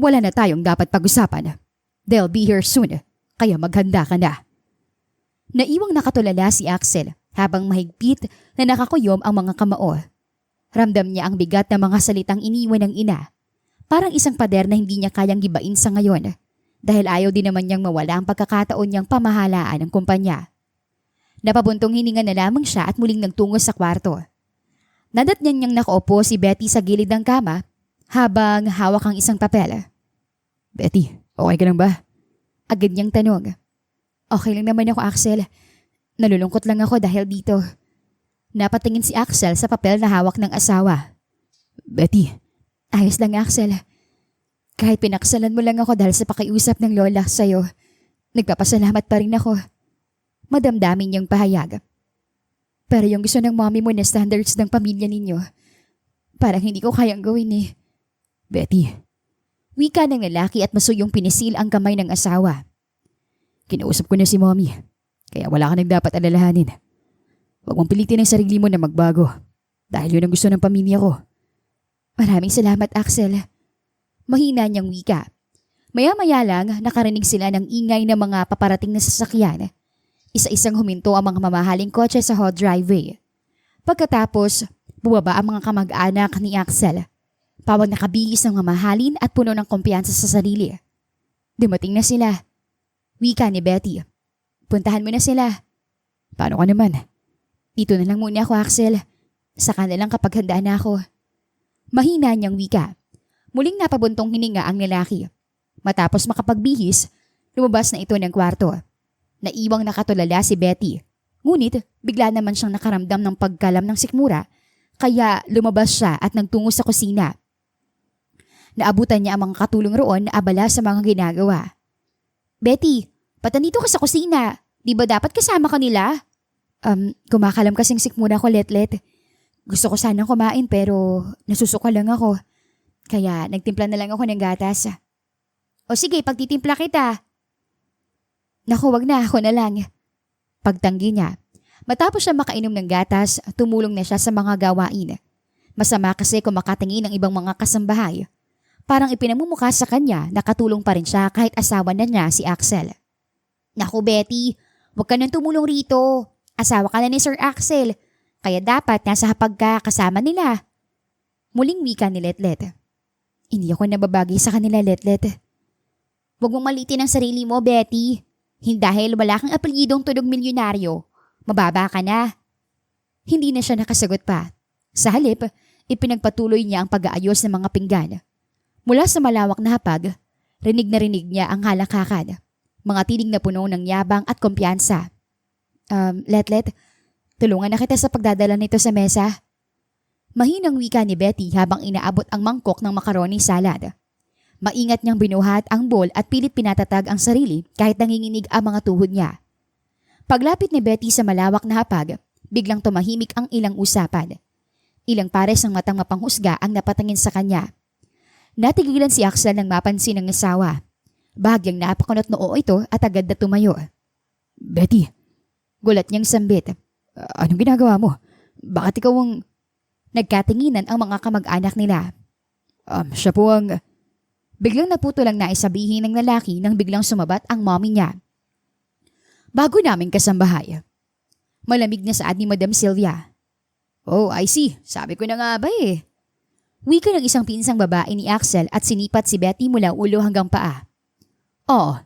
Wala na tayong dapat pag-usapan. They'll be here soon, kaya maghanda ka na. Naiwang nakatulala si Axel habang mahigpit na nakakuyom ang mga kamao. Ramdam niya ang bigat na mga salitang iniwan ng ina. Parang isang pader na hindi niya kayang gibain sa ngayon. Dahil ayaw din naman niyang mawala ang pagkakataon niyang pamahalaan ng kumpanya. Napabuntong hininga na lamang siya at muling nagtungo sa kwarto. Nadatnan niyang nakaupo si Betty sa gilid ng kama habang hawak ang isang papel. Betty, okay ka lang ba? Agad niyang tanong. Okay lang naman ako, Axel. Nalulungkot lang ako dahil dito. Napatingin si Axel sa papel na hawak ng asawa. Betty. Ayos lang, Axel. Kahit pinaksalan mo lang ako dahil sa pakiusap ng lola sa'yo, nagpapasalamat pa rin ako. Madamdamin niyang pahayag. Pero yung gusto ng mommy mo na standards ng pamilya ninyo, parang hindi ko kayang gawin eh. Betty. Wika ng lalaki at masuyong pinisil ang kamay ng asawa. Kinausap ko na si mommy, kaya wala ka nang dapat alalahanin. Huwag mong pilitin ang sarili mo na magbago, dahil yun ang gusto ng pamilya ko. Maraming salamat, Axel. Mahina niyang wika. Maya-maya lang nakarinig sila ng ingay ng mga paparating na sasakyan. Isa-isang huminto ang mga mamahaling kotse sa hall driveway. Pagkatapos, bumaba ang mga kamag-anak ni Axel. Pawang nakabihis ng mamahalin at puno ng kumpiyansa sa sarili. Dumating na sila. Wika ni Betty. Puntahan mo na sila. Paano ka naman? Dito na lang muna ako, Axel. Saka na lang kapag handa na ako. Mahina niyang wika. Muling napabuntong hininga ang lalaki. Matapos makapagbihis, lumabas na ito ng kwarto. Naiwang nakatulala si Betty. Ngunit bigla naman siyang nakaramdam ng pagkalam ng sikmura, kaya lumabas siya at nagtungo sa kusina. Naabutan niya ang mga katulong roon na abala sa mga ginagawa. Betty, ba't nandito ka sa kusina? Di ba dapat kasama ka nila? Kumakalam kasing sikmura ko, Letlet. Gusto ko sanang kumain pero nasusuka lang ako. Kaya nagtimpla na lang ako ng gatas. O sige, pagtitimpla kita. Naku, wag na, ako na lang. Pagtanggi niya. Matapos siya makainom ng gatas, tumulong na siya sa mga gawain. Masama kasi kung makatingin ng ibang mga kasambahay. Parang ipinamumukha sa kanya na katulong pa rin siya kahit asawa na niya si Axel. Naku Betty, wag ka nang tumulong rito. Asawa ka na ni Sir Axel. Kaya dapat nasa hapag ka kasama nila. Muling wika ni Letlet. Hindi ako nababagay sa kanila, Letlet. Huwag mong malitin ang sarili mo, Betty. Hindi dahil wala kang apelyidong tunog milyonaryo. Mababa ka na. Hindi na siya nakasagot pa. Sa halip, ipinagpatuloy niya ang pag-aayos ng mga pinggan. Mula sa malawak na hapag, rinig na rinig niya ang halakakan. Mga tinig na puno ng yabang at kumpiyansa. Letlet, tulungan na kita sa pagdadala nito sa mesa. Mahinang wika ni Betty habang inaabot ang mangkok ng macaroni salad. Maingat niyang binuhat ang bowl at pilit pinatatag ang sarili kahit nanginginig ang mga tuhod niya. Paglapit ni Betty sa malawak na hapag, biglang tumahimik ang ilang usapan. Ilang pares ng matang mapanghusga ang napatangin sa kanya. Natigilan si Axel nang mapansin ng asawa. Bahagyang napakunot noo ito at agad na tumayo. Betty, Gulat niyang sambit. Anong ginagawa mo? Bakit ikaw ang... Nagkatinginan ang mga kamag-anak nila. Siya po ang... Biglang naputo lang naisabihin ng lalaki nang biglang sumabat ang mommy niya. Bago naming kasambahay. Malamig na saad ni Madam Sylvia. Oh, I see. Sabi ko na nga ba eh. Wika ng isang pinsang babae ni Axel at sinipat si Betty mula ulo hanggang paa. Oo,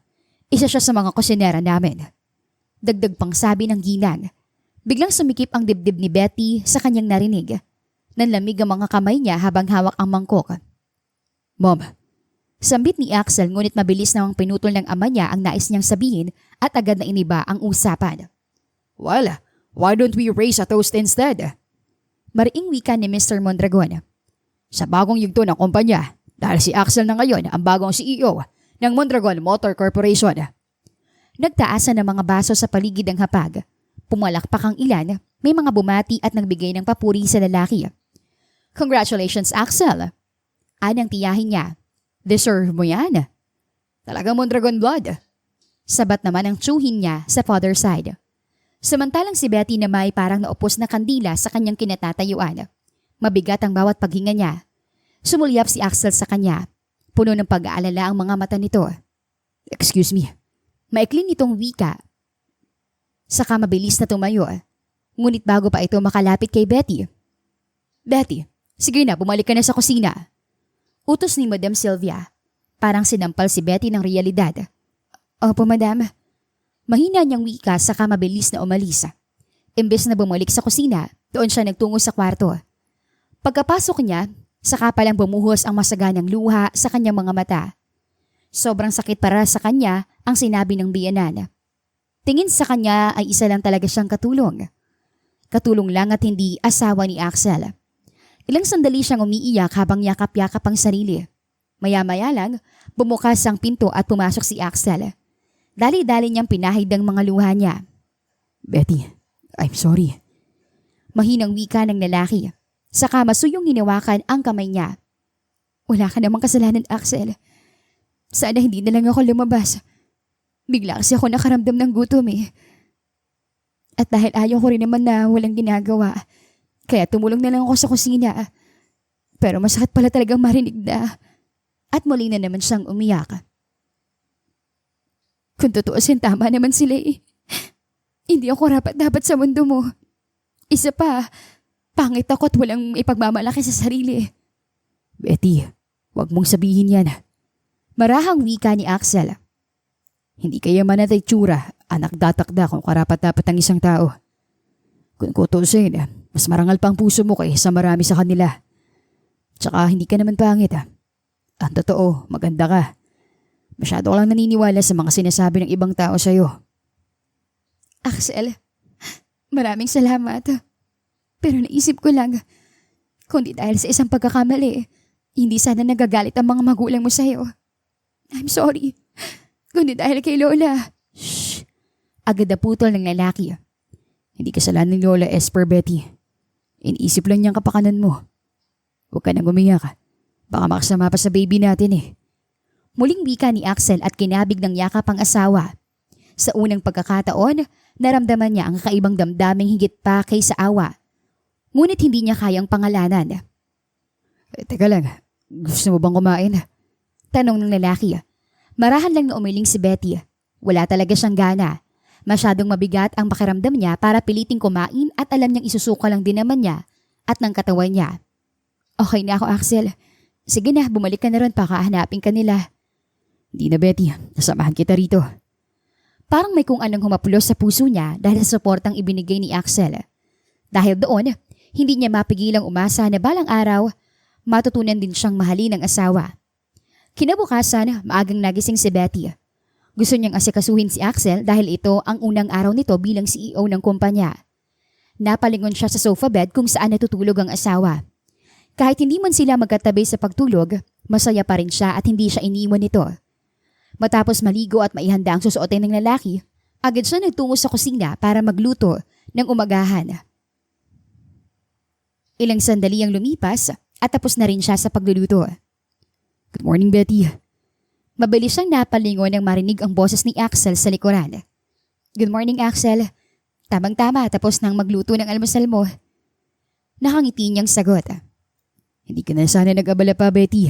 isa siya sa mga kusinera namin. Dagdag pang sabi ng ginang. Biglang sumikip ang dibdib ni Betty sa kanyang narinig. Nanlamig ang mga kamay niya habang hawak ang mangkok. Mom, Sambit ni Axel ngunit mabilis namang pinutol ng ama niya ang nais niyang sabihin at agad na iniba ang usapan. well, why don't we raise a toast instead? Mariing wika ni Mr. Mondragon. Sa bagong yugto ng kumpanya, dahil si Axel na ngayon ang bagong CEO ng Mondragon Motor Corporation. Nagtaasan ng mga baso sa paligid ng hapag. Pumalakpak ang ilan, may mga bumati at nagbigay ng papuri sa lalaki. Congratulations, Axel! Anang tiyahin niya. Deserve mo yan. Talagang Mondragon blood. Sabat naman ang tsuhin niya sa father side. Samantalang si Betty na may parang naupos na kandila sa kanyang kinatatayuan. Mabigat ang bawat paghinga niya. Sumulyap si Axel sa kanya. Puno ng pag-aalala ang mga mata nito. Excuse me. Maikli nitong wika. Saka mabilis na tumayo. Ngunit bago pa ito makalapit kay Betty. Betty, sige na, bumalik ka na sa kusina. Utos ni Madam Sylvia. Parang sinampal si Betty ng realidad. Opo, madam. Mahina niyang wika saka mabilis na umalis. Imbes na bumalik sa kusina, doon siya nagtungo sa kwarto. Pagkapasok niya, saka palang bumuhos ang masaganang luha sa kanyang mga mata. Sobrang sakit para sa kanya ang sinabi ng biyanan. Tingin sa kanya ay isa lang talaga siyang katulong. Katulong lang at hindi asawa ni Axel. Ilang sandali siyang umiiyak habang yakap-yakap ang sarili. Maya-maya lang, bumukas ang pinto at pumasok si Axel. Dali-dali niyang pinahid ang mga luha niya. Betty, I'm sorry. Mahinang wika ng lalaki. Saka masuyong hinawakan ang kamay niya. Wala ka namang kasalanan, Axel. Sana hindi na lang ako lumabas. Bigla kasi ako nakaramdam ng gutom eh. At dahil ayaw ko rin naman na walang ginagawa, kaya tumulong na lang ako sa kusina. Pero masakit pala talagang marinig na. At muli na naman siyang umiyak. Kung tutuusin, tama naman sila eh. Hindi ako dapat sa mundo mo. Isa pa, pangit ako at walang ipagmamalaki sa sarili. Betty, huwag mong sabihin yan. Marahang wika ni Axel. Hindi kaya man at itsura, anak datakda kung karapat-dapat ang isang tao. Kung kutusin, mas marangal pang puso mo kaysa marami sa kanila. Tsaka hindi ka naman pangit. Ang totoo, maganda ka. Masyado ka lang naniniwala sa mga sinasabi ng ibang tao sa'yo. Axel, maraming salamat. Pero naisip ko lang, kundi dahil sa isang pagkakamali, hindi sana nagagalit ang mga magulang mo sa'yo. I'm sorry. Kundi dahil kay Lola. Shh! Agad na putol ng lalaki. Hindi kasalanan ni Lola Esper, Betty. Iniisip lang niyang kapakanan mo. Huwag ka nang umiyak. Baka makasama pa sa baby natin eh. Muling wika ni Axel at kinabig ng yakap ang asawa. Sa unang pagkakataon, naramdaman niya ang kakaibang damdaming higit pa kaysa awa. Ngunit hindi niya kayang pangalanan. Teka lang, gusto mo bang kumain? Tanong ng lalaki. Marahan lang na umiling si Betty. Wala talaga siyang gana. Masyadong mabigat ang pakiramdam niya para piliting kumain at alam niyang isusuka lang din naman niya at ng katawan niya. Okay na ako, Axel. Sige na, bumalik ka na ron para hanapin ka nila. Hindi na, Betty. Nasamahan kita rito. Parang may kung anong humapulos sa puso niya dahil sa suportang ibinigay ni Axel. Dahil doon, hindi niya mapigilang umasa na balang araw, matutunan din siyang mahalin ng asawa. Kinabukasan, maagang nagising si Betty. Gusto niyang asikasuhin si Axel dahil ito ang unang araw nito bilang CEO ng kumpanya. Napalingon siya sa sofa bed kung saan natutulog ang asawa. Kahit hindi man sila magkatabi sa pagtulog, masaya pa rin siya at hindi siya iniwan nito. Matapos maligo at maihanda ang susuotin ng lalaki, agad siya nagtungo sa kusina para magluto ng umagahan. Ilang sandali ang lumipas at tapos na rin siya sa pagluluto. Good morning, Betty. Mabilis siyang napalingon nang marinig ang boses ni Axel sa likuran. Good morning, Axel. Tamang-tama tapos nang magluto ng almusal mo. Nakangiti niyang sagot. Hindi ka na sana nag-abala pa, Betty.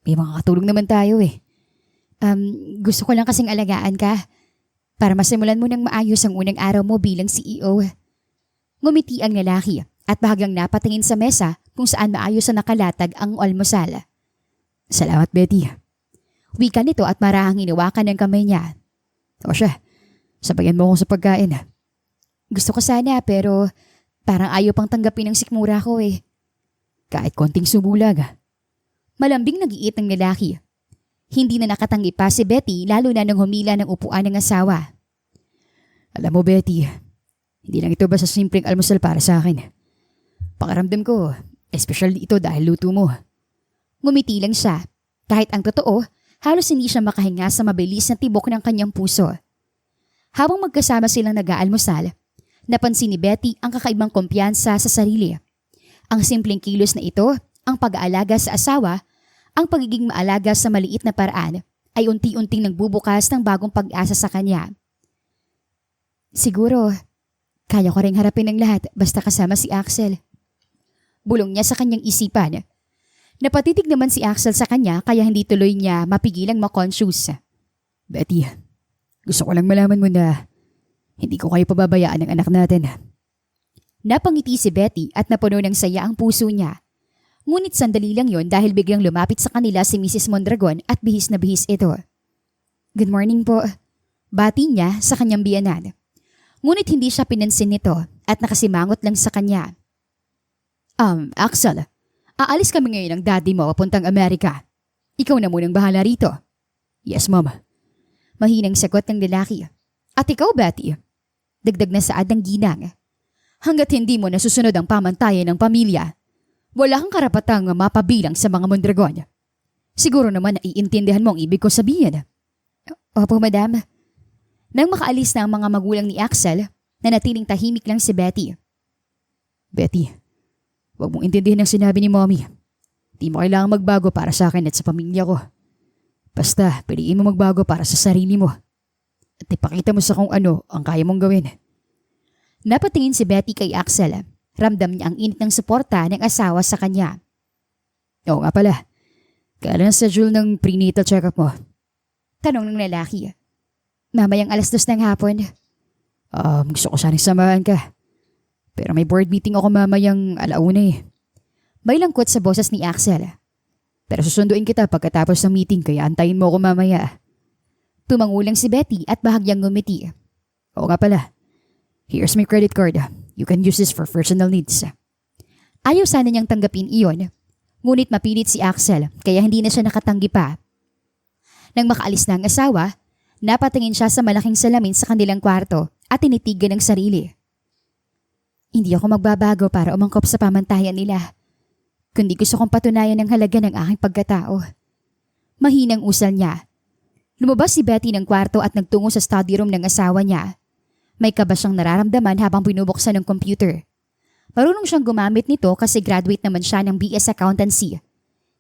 May mga katulong naman tayo eh. Gusto ko lang kasing alagaan ka para masimulan mo ng maayos ang unang araw mo bilang CEO. Ngumiti ang lalaki at bahagyang napatingin sa mesa kung saan maayos na nakalatag ang almusal. Salamat, Betty. Wika nito at marahang hinawakan ng kamay niya. O siya, sabayan mo ako sa pagkain. Gusto ko sana pero parang ayaw pang tanggapin ang sikmura ko eh. Kahit konting subulag. Malambing nag-iit ng lalaki. Hindi na nakatanggi pa si Betty lalo na nang humila ng upuan ng asawa. Alam mo, Betty, hindi lang ito basta simpleng almusal para sa akin. Pakiramdam ko, espesyal ito dahil luto mo. Ngumiti lang siya. Kahit ang totoo, halos hindi siya makahinga sa mabilis na tibok ng kanyang puso. Habang magkasama silang nag-aalmusal, napansin ni Betty ang kakaibang kumpiyansa sa sarili. Ang simpleng kilos na ito, ang pag-aalaga sa asawa, ang pagiging maalaga sa maliit na paraan ay unti-unting nagbubukas ng bagong pag-asa sa kanya. Siguro, kaya ko ring harapin ang lahat basta kasama si Axel. Bulong niya sa kanyang isipan. Napatitig naman si Axel sa kanya kaya hindi tuloy niya mapigilang ma-conscious. Betty, gusto ko lang malaman mo na hindi ko kayo pababayaan ng anak natin. Napangiti si Betty at napuno ng saya ang puso niya. Ngunit sandali lang yon dahil biglang lumapit sa kanila si Mrs. Mondragon at bihis na bihis ito. Good morning po. Bati niya sa kanyang biyanan. Ngunit hindi siya pinansin nito at nakasimangot lang sa kanya. Axel, aalis kami ngayon ng daddy mo papuntang Amerika. Ikaw na munang bahala rito. Yes, Mom. Mahinang sagot ng lalaki. At ikaw, Betty? Dagdag na saad ng ginang. Hanggat hindi mo nasusunod ang pamantayan ng pamilya, wala kang karapatang mapabilang sa mga Mondragon. Siguro naman naiintindihan mo ang ibig ko sabihin. Opo, madam. Nang makaalis na ang mga magulang ni Axel, nanatiling tahimik lang si Betty. Betty, huwag mong intindihin ang sinabi ni Mommy. Di mo kailangang magbago para sa akin at sa pamilya ko. Basta, piliin mo magbago para sa sarili mo. At ipakita mo sa kung ano ang kaya mong gawin. Napatingin si Betty kay Axel. Ramdam niya ang init ng suporta ng asawa sa kanya. Oo nga pala. Kailan ang schedule ng prenatal check-up mo? Tanong ng lalaki. Mamayang 2:00 ng hapon. Gusto ko sanang samahan ka. Pero may board meeting ako mamayang 1:00 eh. May langkot sa boses ni Axel. Pero susunduin kita pagkatapos ng meeting kaya antayin mo ako mamaya. Tumangulang si Betty at bahagyang ngumiti. Oo nga pala. Here's my credit card. You can use this for personal needs. Ayaw sana niyang tanggapin iyon. Ngunit mapilit si Axel kaya hindi na siya nakatanggi pa. Nang makaalis na ang asawa, napatingin siya sa malaking salamin sa kanilang kwarto at tinitigan ng sarili. Hindi ako magbabago para umangkop sa pamantayan nila. Kundi gusto kong patunayan ang halaga ng aking pagkatao. Mahinang usal niya. Lumabas si Betty ng kwarto at nagtungo sa study room ng asawa niya. May kaba siyang nararamdaman habang binubuksan ng computer. Marunong siyang gumamit nito kasi graduate naman siya ng BS Accountancy.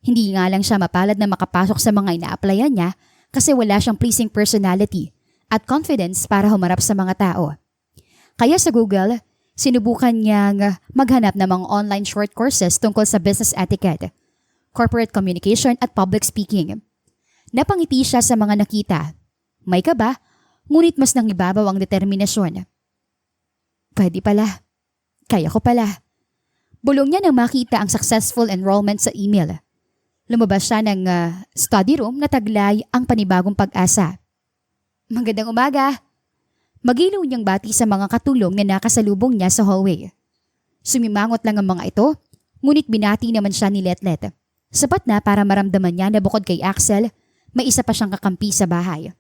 Hindi nga lang siya mapalad na makapasok sa mga ina-applyan niya kasi wala siyang pleasing personality at confidence para humarap sa mga tao. Kaya sa Google, sinubukan niyang maghanap ng mga online short courses tungkol sa business etiquette, corporate communication at public speaking. Napangiti siya sa mga nakita. May kaba, ngunit mas nangibabaw ang determinasyon. Pwede pala. Kaya ko pala. Bulong niya nang makita ang successful enrollment sa email. Lumabas siya ng study room na taglay ang panibagong pag-asa. Magandang umaga. Magilaw niyang bati sa mga katulong na nakasalubong niya sa hallway. Sumimangot lang ang mga ito, ngunit binati naman siya ni Letlet. Sapat na para maramdaman niya na bukod kay Axel, may isa pa siyang kakampi sa bahay.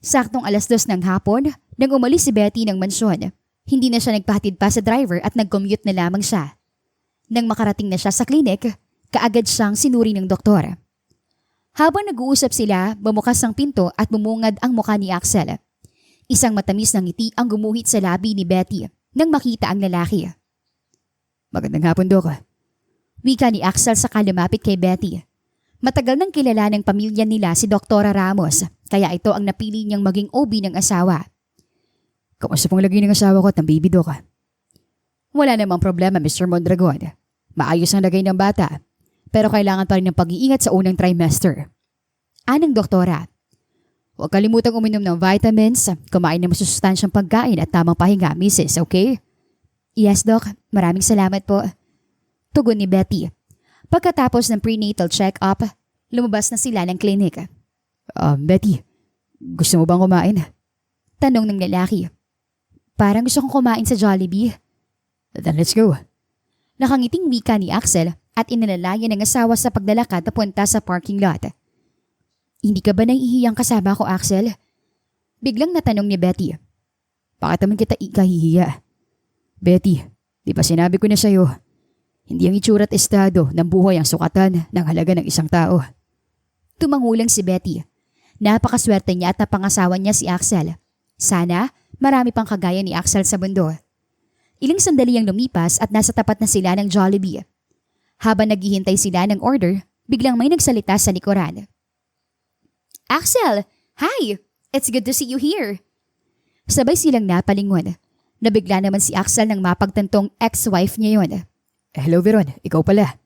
Saktong 2:00 ng hapon, nang umalis si Betty ng mansyon. Hindi na siya nagpahatid pa sa driver at nag-commute na lamang siya. Nang makarating na siya sa klinik, kaagad siyang sinuri ng doktor. Habang nag-uusap sila, bumukas ang pinto at bumungad ang mukha ni Axel. Isang matamis na ngiti ang gumuhit sa labi ni Betty nang makita ang lalaki. Magandang hapon, Doc. Wika ni Axel sa lumapit kay Betty. Matagal nang kilala ng pamilya nila si Dr. Ramos, kaya ito ang napili niyang maging OB ng asawa. Kamusta pong lagay ng asawa ko at ng baby, Doc? Wala namang problema, Mr. Mondragon. Maayos ang lagay ng bata, pero kailangan pa rin ng pag-iingat sa unang trimester. Anong doktora? Huwag kalimutang uminom ng vitamins, kumain ng masusustansyang pagkain at tamang pahinga, Mrs., okay? Yes, Doc. Maraming salamat po. Tugon ni Betty. Pagkatapos ng prenatal check-up, lumabas na sila ng klinik. Betty, gusto mo bang kumain? Tanong ng lalaki. Parang gusto kong kumain sa Jollibee. Then let's go. Nakangiting wika ni Axel at inalalayan ng asawa sa paglalakad papunta sa parking lot. Hindi ka ba nahihiyang kasama ko, Axel? Biglang natanong ni Betty. Bakit naman kita ikahihiya? Betty, di ba sinabi ko na sa'yo, hindi ang itsura at estado ng buhay ang sukatan ng halaga ng isang tao. Tumangulang si Betty. Napakaswerte niya at napangasawa niya si Axel. Sana marami pang kagaya ni Axel sa mundo. Ilang sandali ang lumipas at nasa tapat na sila ng Jollibee. Habang naghihintay sila ng order, biglang may nagsalita sa likuran. Axel! Hi! It's good to see you here. Sabay silang napalingon. Nabigla naman si Axel nang mapagtantong ex-wife niya yon. Hello, Veron. Ikaw pala.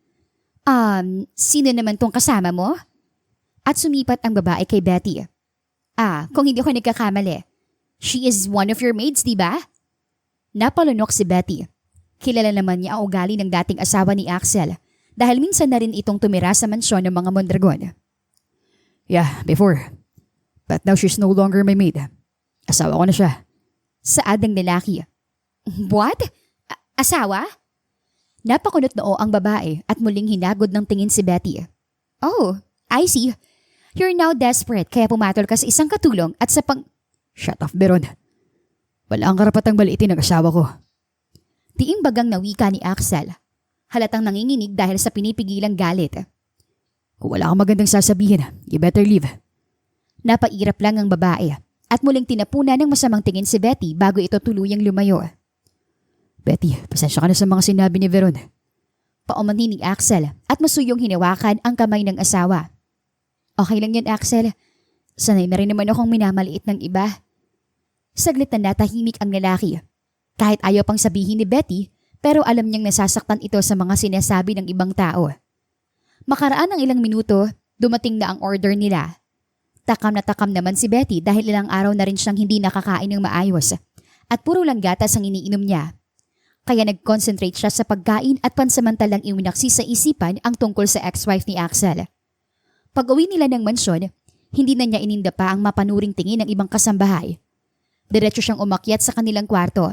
Sino naman tong kasama mo? At sumipat ang babae kay Betty. Kung hindi ako nagkakamali. She is one of your maids, di ba? Napalunok si Betty. Kilala naman niya ang ugali ng dating asawa ni Axel dahil minsan na rin itong tumira sa mansyon ng mga Mondragon. Yeah, before. But now she's no longer my maid. Asawa ko na siya. Saad ng lalaki. What? Asawa? Napakunot noo ang babae at muling hinagod ng tingin si Betty. Oh, I see. You're now desperate kaya pumatol ka sa isang katulong at sa Shut up, Veron. Wala ang karapatang baliitin ng asawa ko. Tiing bagang nawika ni Axel. Halatang nanginginig dahil sa pinipigilang galit. Kung wala kang magandang sasabihin, you better leave. Napairap lang ang babae at muling tinapunan ng masamang tingin si Betty bago ito tuluyang lumayo. Betty, pasensya ka na sa mga sinabi ni Veron. Paumani ni Axel at masuyong hinawakan ang kamay ng asawa. Okay lang yan, Axel. Sanay na rin naman akong minamaliit ng iba. Saglit na natahimik ang lalaki. Kahit ayaw pang sabihin ni Betty, pero alam niyang nasasaktan ito sa mga sinasabi ng ibang tao. Makaraan ng ilang minuto, dumating na ang order nila. Takam na takam naman si Betty dahil ilang araw na rin siyang hindi nakakain ng maayos at puro lang gatas ang iniinom niya. Kaya nag-concentrate siya sa pagkain at pansamantalang iwinaksi sa isipan ang tungkol sa ex-wife ni Axel. Pag-uwi nila ng mansyon, hindi na niya ininda pa ang mapanuring tingin ng ibang kasambahay. Diretso siyang umakyat sa kanilang kwarto,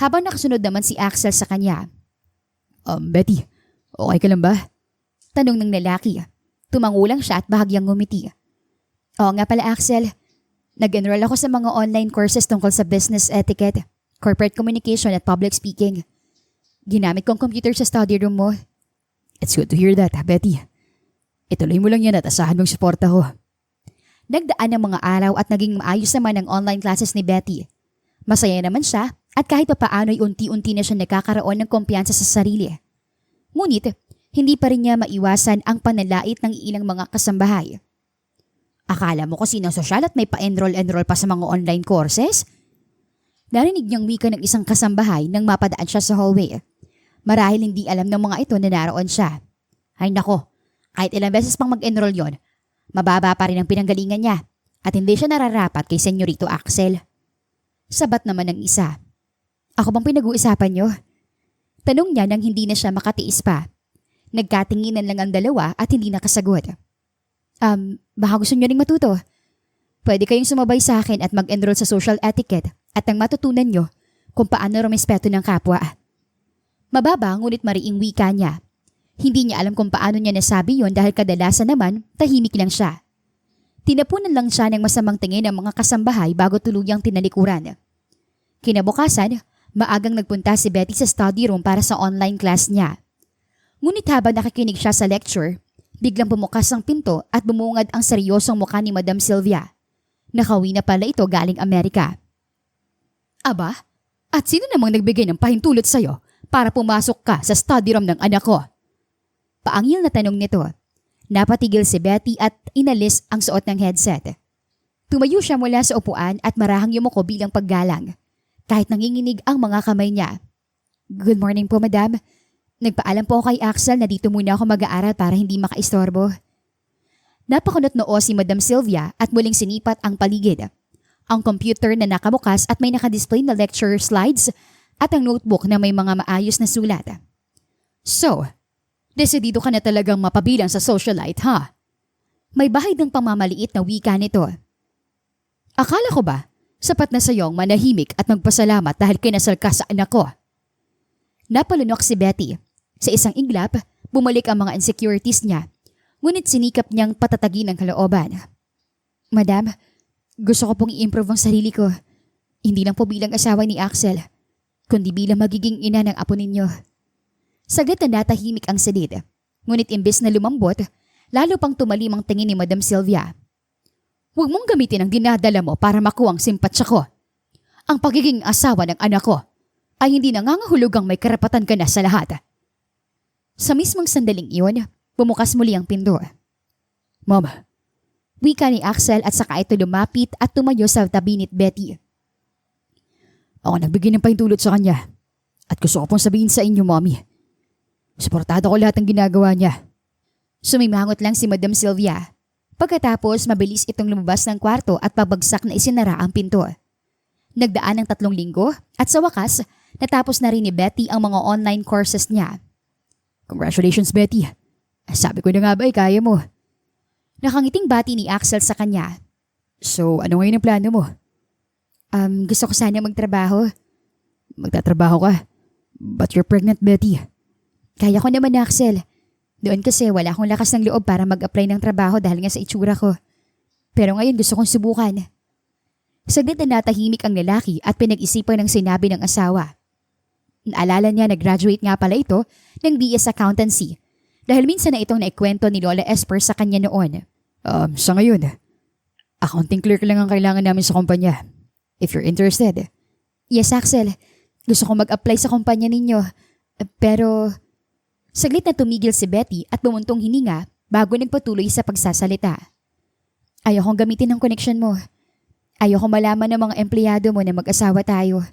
habang nakasunod naman si Axel sa kanya. Betty, okay ka lang ba? Tanong ng lalaki. Tumangulang siya at bahagyang ngumiti. Oo nga pala Axel, nag-enroll ako sa mga online courses tungkol sa business etiquette, corporate communication at public speaking. Ginamit kong computer sa study room mo. It's good to hear that, Betty. Ituloy mo lang yan at asahan mong suporta ko. Nagdaan ng mga araw at naging maayos naman ang online classes ni Betty. Masaya naman siya at kahit papaano ay unti-unti na siya nagkakaroon ng kumpiyansa sa sarili. Ngunit, hindi pa rin niya maiwasan ang panalait ng ilang mga kasambahay. Akala mo kasi ng sosyal at may pa-enroll pa sa mga online courses? Narinig niyang wika ng isang kasambahay nang mapadaan siya sa hallway. Marahil hindi alam ng mga ito na naroon siya. Ay nako, kahit ilang beses pang mag-enroll yon, mababa pa rin ang pinanggalingan niya at hindi siya nararapat kay Senyorito Axel. Sabat naman ng isa. Ako bang pinag-uusapan niyo? Tanong niya nang hindi na siya makatiis pa. Nagkatinginan lang ang dalawa at hindi nakasagot. Baka gusto niyo ring matuto. Pwede kayong sumabay sa akin at mag-enroll sa social etiquette at nang matutunan niyo kung paano rumespeto ng kapwa. Mababa ngunit mariing wika niya. Hindi niya alam kung paano niya nasabi yon dahil kadalasan naman tahimik lang siya. Tinapunan lang siya ng masamang tingin ng mga kasambahay bago tuluyang tinalikuran. Kinabukasan, maagang nagpunta si Betty sa study room para sa online class niya. Ngunit habang nakikinig siya sa lecture, biglang bumukas ang pinto at bumungad ang seryosong mukha ni Madam Sylvia. Nakauwi na pala ito galing Amerika. Aba, at sino namang nagbigay ng pahintulot sa'yo para pumasok ka sa study room ng anak ko? Paangil na tanong nito. Napatigil si Betty at inalis ang suot ng headset. Tumayo siya mula sa upuan at marahang yumuko bilang paggalang. Kahit nanginginig ang mga kamay niya. Good morning po, madam. Nagpaalam po kay Axel na dito muna ako mag-aaral para hindi makaistorbo. Napakunot noo si Madam Sylvia at muling sinipat ang paligid. Ang computer na nakabukas at may nakadisplay na lecture slides at ang notebook na may mga maayos na sulat. So, desidido ka na talagang mapabilang sa socialite, ha? May bahid ng pamamaliit na wika nito. Akala ko ba, sapat na sa'yong manahimik at magpasalamat dahil kinasal ka sa anak ko? Napalunok si Betty. Sa isang iglap, bumalik ang mga insecurities niya, ngunit sinikap niyang patatagin ang kalooban. Madam, gusto ko pong i-improve ang sarili ko. Hindi lang po bilang asawa ni Axel, kundi bilang magiging ina ng apo ninyo. Saglit na natahimik ang salid, ngunit imbes na lumambot, lalo pang tumalim ang tingin ni Madam Sylvia. Huwag mong gamitin ang dinadala mo para makuha ang simpatsya ko. Ang pagiging asawa ng anak ko ay hindi nangangahulugang may karapatan ka na sa lahat. Sa mismong sandaling iyon, bumukas muli ang pinto. Mom, wika ni Axel at saka ito lumapit at tumayo sa tabi ni Betty. Ako nagbigay ng pahintulot sa kanya at gusto ko pong sabihin sa inyo, Mommy. Suportado ko lahat ng ginagawa niya. Sumimangot lang si Madam Sylvia. Pagkatapos mabilis itong lumabas ng kwarto at pabagsak na isinara ang pinto. Nagdaan ng 3 linggo at sa wakas, natapos na rin ni Betty ang mga online courses niya. Congratulations, Betty. Sabi ko na nga ba kaya mo. Nakangiting bati ni Axel sa kanya. So, ano ngayon ang plano mo? Gusto ko sana magtrabaho. Magtatrabaho ka? But you're pregnant, Betty. Kaya ko naman, Axel. Doon kasi wala akong lakas ng loob para mag-apply ng trabaho dahil nga sa itsura ko. Pero ngayon gusto kong subukan. Saglit na natahimik ang lalaki at pinag-isipan ng sinabi ng asawa. Naalala niya na graduate nga pala ito ng BS Accountancy dahil minsan na itong naikwento ni Lola Esper sa kanya noon. Sa ngayon, accounting clerk lang ang kailangan namin sa kumpanya. If you're interested. Yes, Axel. Gusto kong mag-apply sa kumpanya ninyo. Pero... Saglit na tumigil si Betty at bumuntong hininga bago nagpatuloy sa pagsasalita. Ayokong gamitin ang connection mo. Ayokong malaman ng mga empleyado mo na mag-asawa tayo.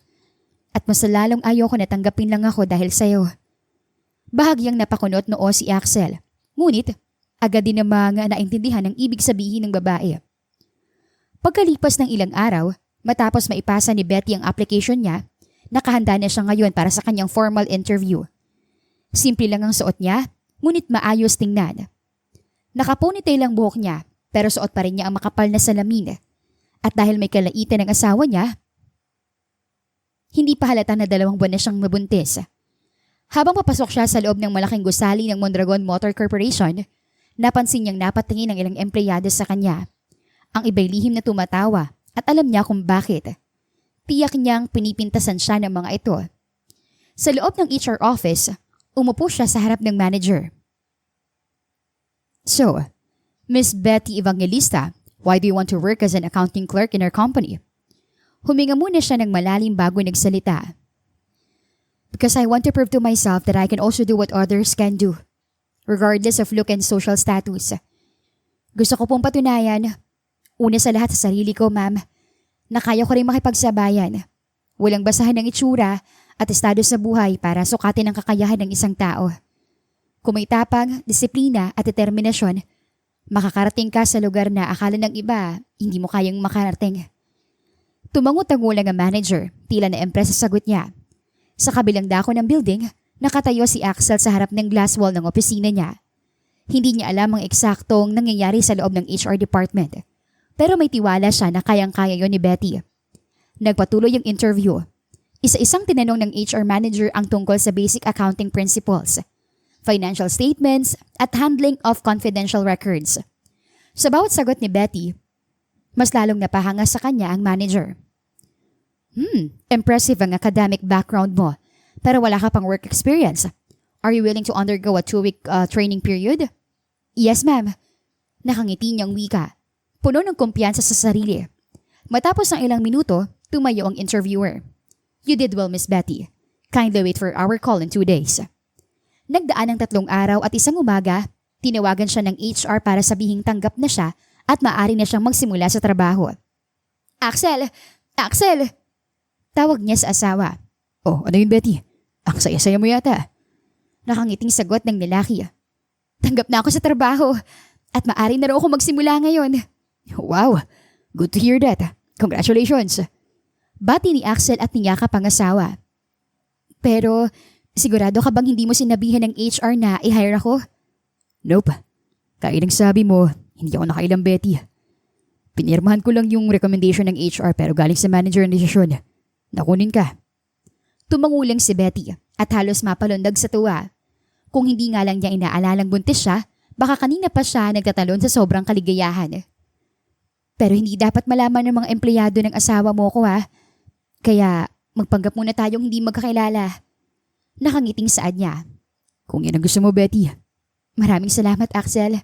At mas lalong ayoko na tanggapin lang ako dahil sa'yo. Bahagyang napakunot noo si Axel. Ngunit, agad din namang naintindihan ang ibig sabihin ng babae. Pagkalipas ng ilang araw, matapos maipasa ni Betty ang application niya, nakahanda na siya ngayon para sa kanyang formal interview. Simple lang ang suot niya, ngunit maayos tingnan. Naka-ponytail ang buhok niya pero suot pa rin niya ang makapal na salamin. At dahil may kalaitan ng asawa niya, hindi pa halata na 2 buwan na siyang mabuntis. Habang papasok siya sa loob ng malaking gusali ng Mondragon Motor Corporation, napansin niyang napatingin ng ilang empleyado sa kanya. Ang iba'y lihim na tumatawa at alam niya kung bakit. Tiyak niyang pinipintasan siya ng mga ito. Sa loob ng HR office, umupo siya sa harap ng manager. "So, Miss Betty Evangelista, why do you want to work as an accounting clerk in our company?" Huminga muna siya ng malalim bago nagsalita. "Because I want to prove to myself that I can also do what others can do, regardless of look and social status. Gusto ko pong patunayan, una sa lahat sa sarili ko, ma'am, na kaya ko rin makipagsabayan. Walang basahan ng itsura at estado sa buhay para sukatin ang kakayahan ng isang tao. Kung may tapang, disiplina at determinasyon, makakarating ka sa lugar na akala ng iba hindi mo kayang makarating." Tumangot-tango lang ang manager, tila na impress sa sagot niya. Sa kabilang dako ng building, nakatayo si Axel sa harap ng glass wall ng opisina niya. Hindi niya alam ang eksaktong nangyayari sa loob ng HR department, pero may tiwala siya na kayang-kaya yon ni Betty. Nagpatuloy ang interview. Isa-isang tinanong ng HR manager ang tungkol sa basic accounting principles, financial statements at handling of confidential records. Sa bawat sagot ni Betty, mas lalong napahanga sa kanya ang manager. Impressive ang academic background mo, pero wala ka pang work experience. Are you willing to undergo a 2-week training period?" "Yes, ma'am." Nakangiti niyang wika, puno ng kumpiyansa sa sarili. Matapos ng ilang minuto, tumayo ang interviewer. "You did well, Miss Betty. Kindly wait for our call in 2 days." Nagdaan ng 3 araw at isang umaga, tinawagan siya ng HR para sabihing tanggap na siya at maaari na siyang magsimula sa trabaho. "Axel! Axel!" Tawag niya sa asawa. "Oh, ano yun, Betty? Ang saya-saya mo yata." Nakangiting sagot ng lalaki. "Tanggap na ako sa trabaho at maaari na raw ako magsimula ngayon." "Wow, good to hear that. Congratulations." Bati ni Axel at niyakap ang asawa. "Pero sigurado ka bang hindi mo sinabihan ng HR na i-hire ako?" "Nope. Kaya ng sabi mo, hindi ako nakailang, Betty. Pinirmahan ko lang yung recommendation ng HR pero galing sa manager ng desisyon. Nakunin ka." Tumangulang si Betty at halos mapalundag sa tuwa. Kung hindi nga lang niya inaalalang buntis siya, baka kanina pa siya nagtatalon sa sobrang kaligayahan. "Pero hindi dapat malaman ng mga empleyado ng asawa mo ko, ha? Kaya magpanggap muna tayong hindi magkakilala." Nakangiting saad niya. "Kung yan ang gusto mo, Betty." "Maraming salamat, Axel."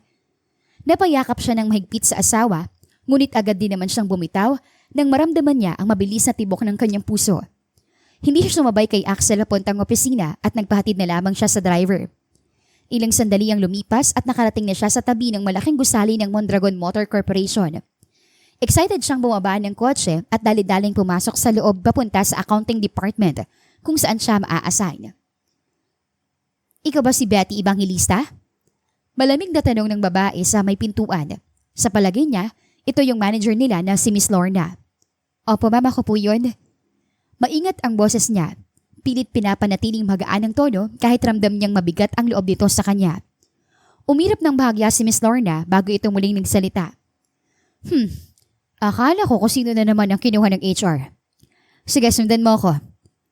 Napayakap siya ng mahigpit sa asawa, ngunit agad din naman siyang bumitaw nang maramdaman niya ang mabilis na tibok ng kanyang puso. Hindi siya sumabay kay Axel papuntang opisina at nagpahatid na lamang siya sa driver. Ilang sandali ang lumipas at nakarating na siya sa tabi ng malaking gusali ng Mondragon Motor Corporation. Excited siyang bumaba ng kotse at dali-daling pumasok sa loob papunta sa accounting department kung saan siya maa-assign. "Ikaw ba si Betty Evangelista?" Malamig na tanong ng babae sa may pintuan. Sa palagay niya, ito yung manager nila na si Miss Lorna. "Opo, ma'am, ako po yun." Maingat ang boses niya. Pilit pinapanatiling magaan ang tono kahit ramdam niyang mabigat ang loob nito sa kanya. Umirap ng bahagya si Miss Lorna bago ito muling nagsalita. Akala ko kung sino na naman ang kinuha ng HR. Sige, sundan mo ako.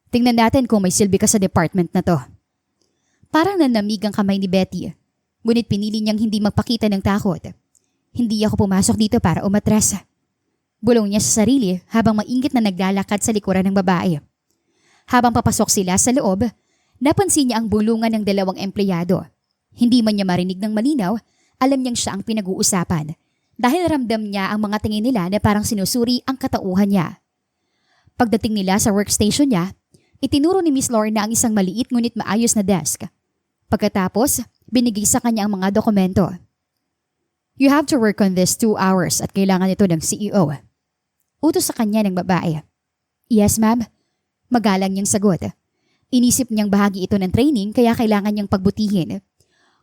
Tingnan natin kung may silbi ka sa department na to." Parang nanamig ang kamay ni Betty. Ngunit pinili niyang hindi magpakita ng takot. "Hindi ako pumasok dito para umatras." Bulong niya sa sarili habang mainggit na naglalakad sa likuran ng babae. Habang papasok sila sa loob, napansin niya ang bulungan ng 2 empleyado. Hindi man niya marinig ng malinaw, alam niyang siya ang pinag-uusapan dahil ramdam niya ang mga tingin nila na parang sinusuri ang katauhan niya. Pagdating nila sa workstation niya, itinuro ni Miss Lorna ang isang maliit ngunit maayos na desk. Pagkatapos, binigay sa kanya ang mga dokumento. "You have to work on this 2 hours at kailangan ito ng CEO." Utos sa kanya ng babae. "Yes, ma'am." Magalang niyang sagot. Inisip niyang bahagi ito ng training kaya kailangan niyang pagbutihin.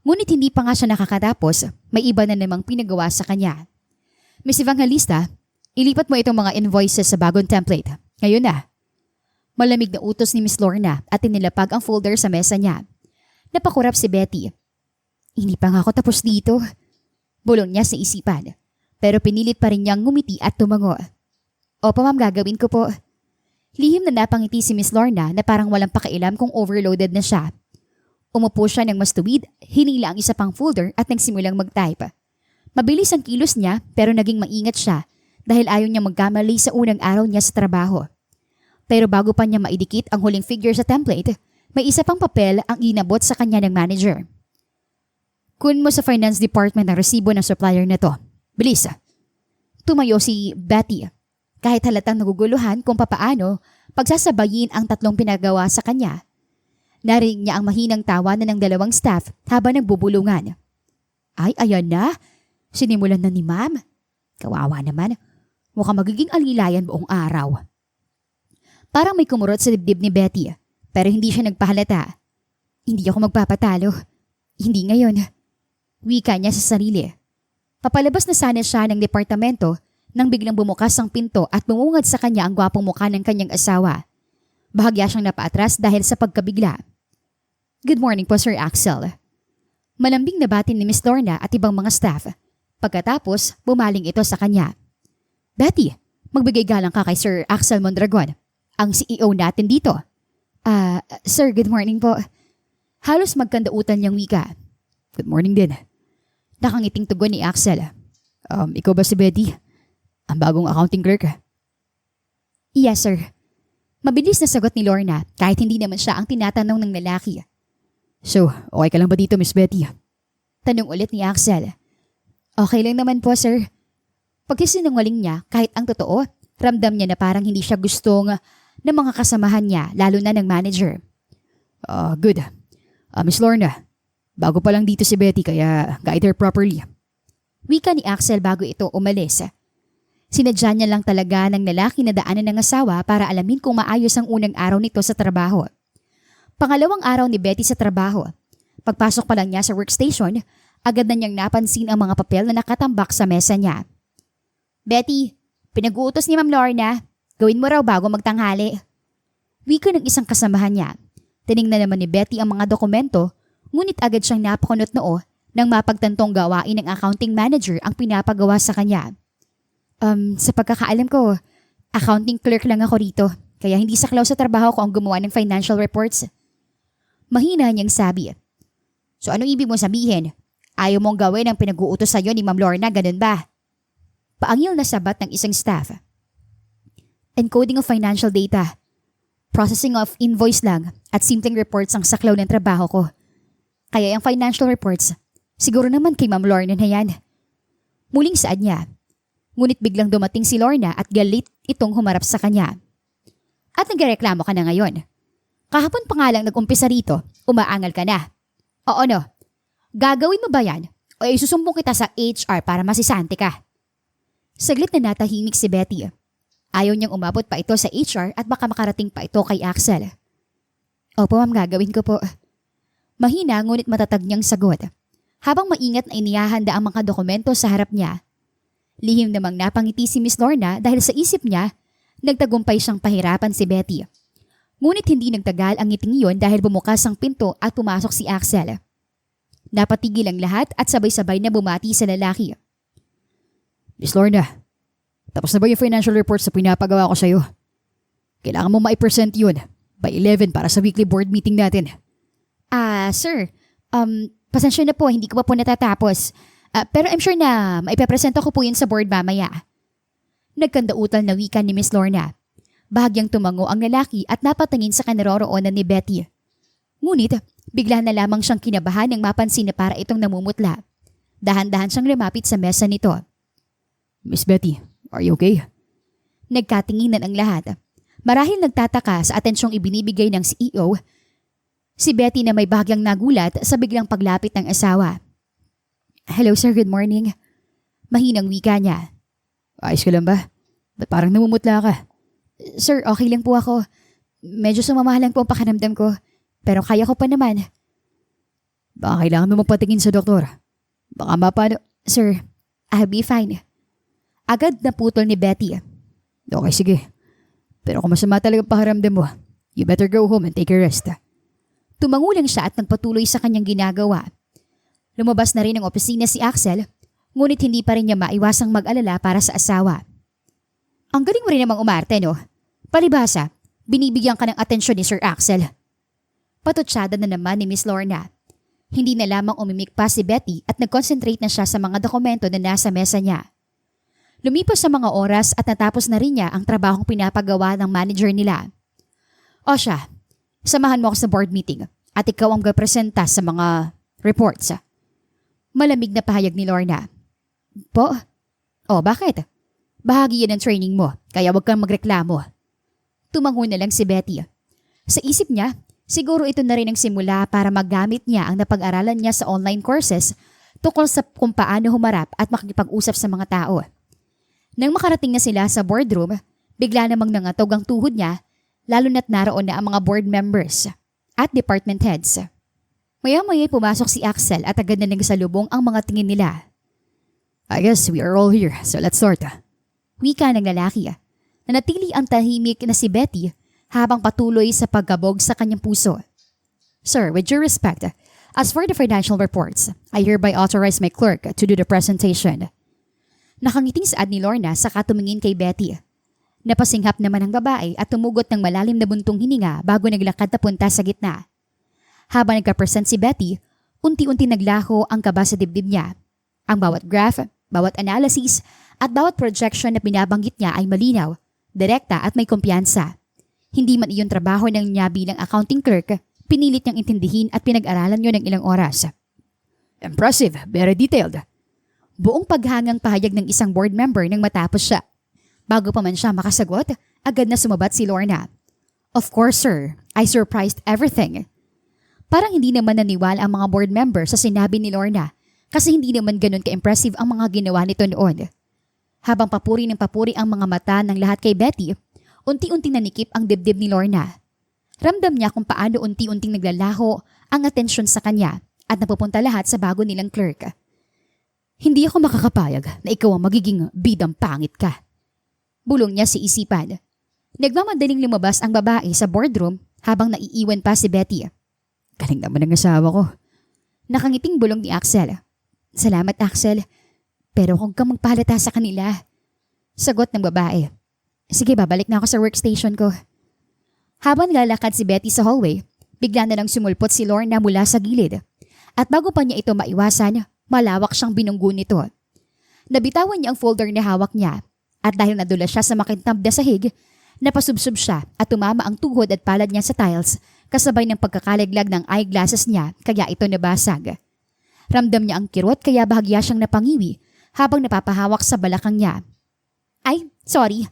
Ngunit hindi pa nga siya nakakatapos, may iba na namang pinagawa sa kanya. "Miss Evangelista, ilipat mo itong mga invoices sa bagong template. Ngayon na." Malamig na utos ni Miss Lorna at inilapag ang folder sa mesa niya. Napakurap si Betty. "Hindi pa nga ako tapos dito." Bulong niya sa isipan. Pero pinilit pa rin niyang ngumiti at tumango. Opo ma'am, gagawin ko po. Lihim na napangiti si Miss Lorna na parang walang pakialam kung overloaded na siya. Umupo siya ng mas tuwid, hinila ang isa pang folder at nagsimulang mag-type. Mabilis ang kilos niya pero naging maingat siya dahil ayaw niya magkamali sa unang araw niya sa trabaho. Pero bago pa niya maidikit ang huling figure sa template, may isa pang papel ang inabot sa kanya ng manager. Kun mo sa finance department ang resibo ng supplier na to. Bilis. Tumayo si Betty. Kahit halatang naguguluhan kung papaano pagsasabayin ang tatlong pinagawa sa kanya. Narinig niya ang mahinang tawanan ng dalawang staff habang nagbubulungan. Ay, ayan na. Sinimulan na ni ma'am. Kawawa naman. Mukhang magiging alilayan buong araw. Parang may kumurot sa dibdib ni Betty, pero hindi siya nagpahalata. Hindi ako magpapatalo. Hindi ngayon. Wika niya sa sarili. Papalabas na sana siya ng departamento nang biglang bumukas ang pinto at bumungad sa kanya ang gwapong mukha ng kanyang asawa. Bahagya siyang napaatras dahil sa pagkabigla. Good morning po, Sir Axel. Malambing na batin ni Miss Lorna at ibang mga staff. Pagkatapos, bumaling ito sa kanya. Betty, magbigay galang ka kay Sir Axel Mondragon, ang CEO natin dito. Sir, good morning po. Halos magkandautan niyang wika. Good morning din. Nakangiting tugon ni Axel. Ikaw ba si Betty? Ang bagong accounting clerk? Yes, sir. Mabilis na sagot ni Lorna kahit hindi naman siya ang tinatanong ng lalaki. So, okay ka lang ba dito, Miss Betty? Tanong ulit ni Axel. Okay lang naman po, sir. Pagkisinungaling niya, kahit ang totoo, ramdam niya na parang hindi siya gustong ng mga kasamahan niya, lalo na ng manager. Good. Miss Lorna, bago pa lang dito si Betty kaya guide her properly. Wika ni Axel bago ito umalis. Sinadya niya lang talaga ng lalaki na daanan ng asawa para alamin kung maayos ang unang araw nito sa trabaho. Pangalawang araw ni Betty sa trabaho. Pagpasok pa lang niya sa workstation, agad na niyang napansin ang mga papel na nakatambak sa mesa niya. Betty, pinag-uutos ni Ma'am Lorna. Gawin mo raw bago magtanghali. Wika ng isang kasamahan niya. Tiningnan naman ni Betty ang mga dokumento, ngunit agad siyang napakunot noo nang mapagtantong gawain ng accounting manager ang pinapagawa sa kanya. Sa pagkakaalam ko, accounting clerk lang ako rito, kaya hindi saklaw sa trabaho ko ang gumawa ng financial reports. Mahina niyang sabi. So ano ibig mong sabihin? Ayaw mong gawin ang pinag-uutos sa'yo ni Ma'am Lorna, ganun ba? Paangil na sabat ng isang staff. Encoding of financial data, processing of invoice lang at simpleng reports ang saklaw ng trabaho ko. Kaya yung financial reports, siguro naman kay Ma'am Lorna na yan. Muling saad niya. Ngunit biglang dumating si Lorna at galit itong humarap sa kanya. At nagreklamo ka na ngayon. Kahapon pa nga lang nag-umpisa rito, umaangal ka na. Oo no, gagawin mo ba yan o isusumbong kita sa HR para masisante ka? Saglit na natahimik si Betty. Ayaw niyang umabot pa ito sa HR at baka makarating pa ito kay Axel. Opo ma'am, gagawin ko po. Mahina ngunit matatag niyang sagot. Habang maingat na inihahanda ang mga dokumento sa harap niya. Lihim namang napangiti si Miss Lorna dahil sa isip niya, nagtagumpay siyang pahirapan si Betty. Ngunit hindi nagtagal ang ngiting iyon dahil bumukas ang pinto at pumasok si Axel. Napatigil ang lahat at sabay-sabay na bumati sa lalaki. Miss Lorna, tapos na ba yung financial report sa pinapagawa ko sa'yo? Kailangan mo ma-present yun by 11 para sa weekly board meeting natin. Sir, pasensya na po, hindi ko pa po natatapos. Pero I'm sure na maipapresento ko po yun sa board mamaya. Nagkandautal na wika ni Miss Lorna. Bahagyang tumango ang lalaki at napatingin sa kanaroroonan ni Betty. Ngunit, bigla na lamang siyang kinabahan nang mapansin na para itong namumutla. Dahan-dahan siyang lumapit sa mesa nito. Miss Betty, are you okay? Nagkatinginan ang lahat. Marahil nagtataka sa atensyong ibinibigay ng CEO, si Betty na may bahagyang nagulat sa biglang paglapit ng asawa. Hello sir, good morning. Mahinang wika niya. Ayos ka lang ba? Ba't parang namumutla ka? Sir, okay lang po ako. Medyo sumama lang po ang pakiramdam ko. Pero kaya ko pa naman. Baka kailangan mo magpatingin sa doktor. Baka mapano... Sir, I'll be fine. Agad naputol ni Betty. Okay, sige. Pero kung masama talaga ang pakiramdam mo, you better go home and take a rest. Tumangulang siya at nagpatuloy sa kanyang ginagawa. Lumabas na rin ang opisina si Axel, Ngunit hindi pa rin niya maiwasang mag-alala para sa asawa. Ang galing mo rin namang umarte, no? Palibhasa, binibigyan ka ng atensyon ni Sir Axel. Patutsyada na naman ni Miss Lorna. Hindi na lamang umimik pa si Betty at nag-concentrate na siya sa mga dokumento na nasa mesa niya. Lumipas sa mga oras at natapos na rin niya ang trabahong pinapagawa ng manager nila. O siya, samahan mo ako sa board meeting at ikaw ang magpresenta sa mga reports. Malamig na pahayag ni Lorna. Po? O bakit? Bahagi yan ng training mo, kaya wag kang magreklamo. Tumango na lang si Betty. Sa isip niya, siguro ito na rin ang simula para magamit niya ang napag-aralan niya sa online courses tungkol sa kung paano humarap at makikipag-usap sa mga tao. Nang makarating na sila sa boardroom, bigla namang nangatog ang tuhod niya, lalo na't naroon na ang mga board members at department heads. Maya-maya pumasok si Axel at agad na nagsalubong ang mga tingin nila. I guess we are all here, so let's start. Wika ng lalaki. Nanatili ang tahimik na si Betty habang patuloy sa paggabog sa kanyang puso. Sir, with due respect, as for the financial reports, I hereby authorize my clerk to do the presentation. Nakangiting saad ni Lorna sa katumingin kay Betty. Napasinghap naman ang babae at tumugot ng malalim na buntong hininga bago naglakad na punta sa gitna. Habang nagka-present si Betty, unti-unti naglaho ang kaba sa dibdib niya. Ang bawat graph, bawat analysis, at bawat projection na binabanggit niya ay malinaw, direkta at may kumpiyansa. Hindi man iyon trabaho ng niya bilang accounting clerk, pinilit niyang intindihin at pinag-aralan niyo ng ilang oras. Impressive, very detailed. Buong paghangang pahayag ng isang board member nang matapos siya. Bago pa man siya makasagot, agad na sumabat si Lorna. Of course, sir. I surprised everything. Parang hindi naman naniwala ang mga board member sa sinabi ni Lorna kasi hindi naman ganun ka-impressive ang mga ginawa nito noon. Habang papuri ng papuri ang mga mata ng lahat kay Betty, unti-unting nanikip ang dibdib ni Lorna. Ramdam niya kung paano unti-unting naglalaho ang atensyon sa kanya at napupunta lahat sa bago nilang clerk. Hindi ako makakapayag na ikaw ang magiging bidang pangit ka. Bulong niya sa isipan. Nagmamadaling lumabas ang babae sa boardroom habang naiiwan pa si Betty. Galing naman ang asawa ko. Nakangiting bulong ni Axel. Salamat, Axel. Pero huwag kang magpahalata sa kanila. Sagot ng babae. Sige, babalik na ako sa workstation ko. Habang lalakad si Betty sa hallway, bigla na lang sumulpot si Lorna mula sa gilid. At bago pa niya ito maiwasan, malawak siyang binunggo nito. Nabitawan niya ang folder na hawak niya. At dahil nadulas siya sa makintab na sahig, napasubsob siya at tumama ang tuhod at palad niya sa tiles kasabay ng pagkakalaglag ng eyeglasses niya kaya ito nabasag. Ramdam niya ang kirot kaya bahagya siyang napangiwi habang napapahawak sa balakang niya. Ay, sorry.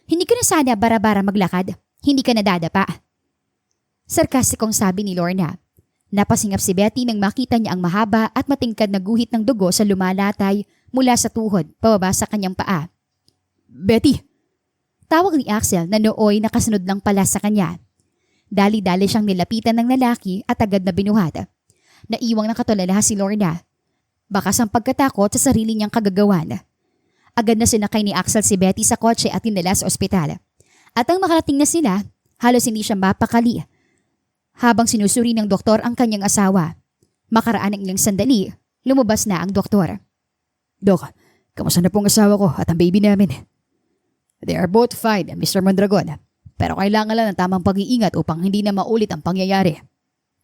Hindi ka na sana bara-bara maglakad. Hindi ka nadadapa. Sarkastikong sabi ni Lorna. Napasingap si Betty nang makita niya ang mahaba at matingkad na guhit ng dugo sa lumalatay mula sa tuhod pababa sa kanyang paa. Betty! Tawag ni Axel na nooy nakasunod lang pala sa kanya. Dali-dali siyang nilapitan ng lalaki at agad na binuhat. Naiwang nakatulala si Lorna. Bakas ang pagkatakot sa sarili niyang kagagawan. Agad na sinakay ni Axel si Betty sa kotse at dinala sa ospital. At ang makarating na sila, halos hindi siya mapakali. Habang sinusuri ng doktor ang kanyang asawa. Makaraan ng ilang sandali, lumabas na ang doktor. Dok, kamusta na pong asawa ko at ang baby namin? They are both fine, Mr. Mondragon. Pero kailangan lang ng tamang pag-iingat upang hindi na maulit ang pangyayari.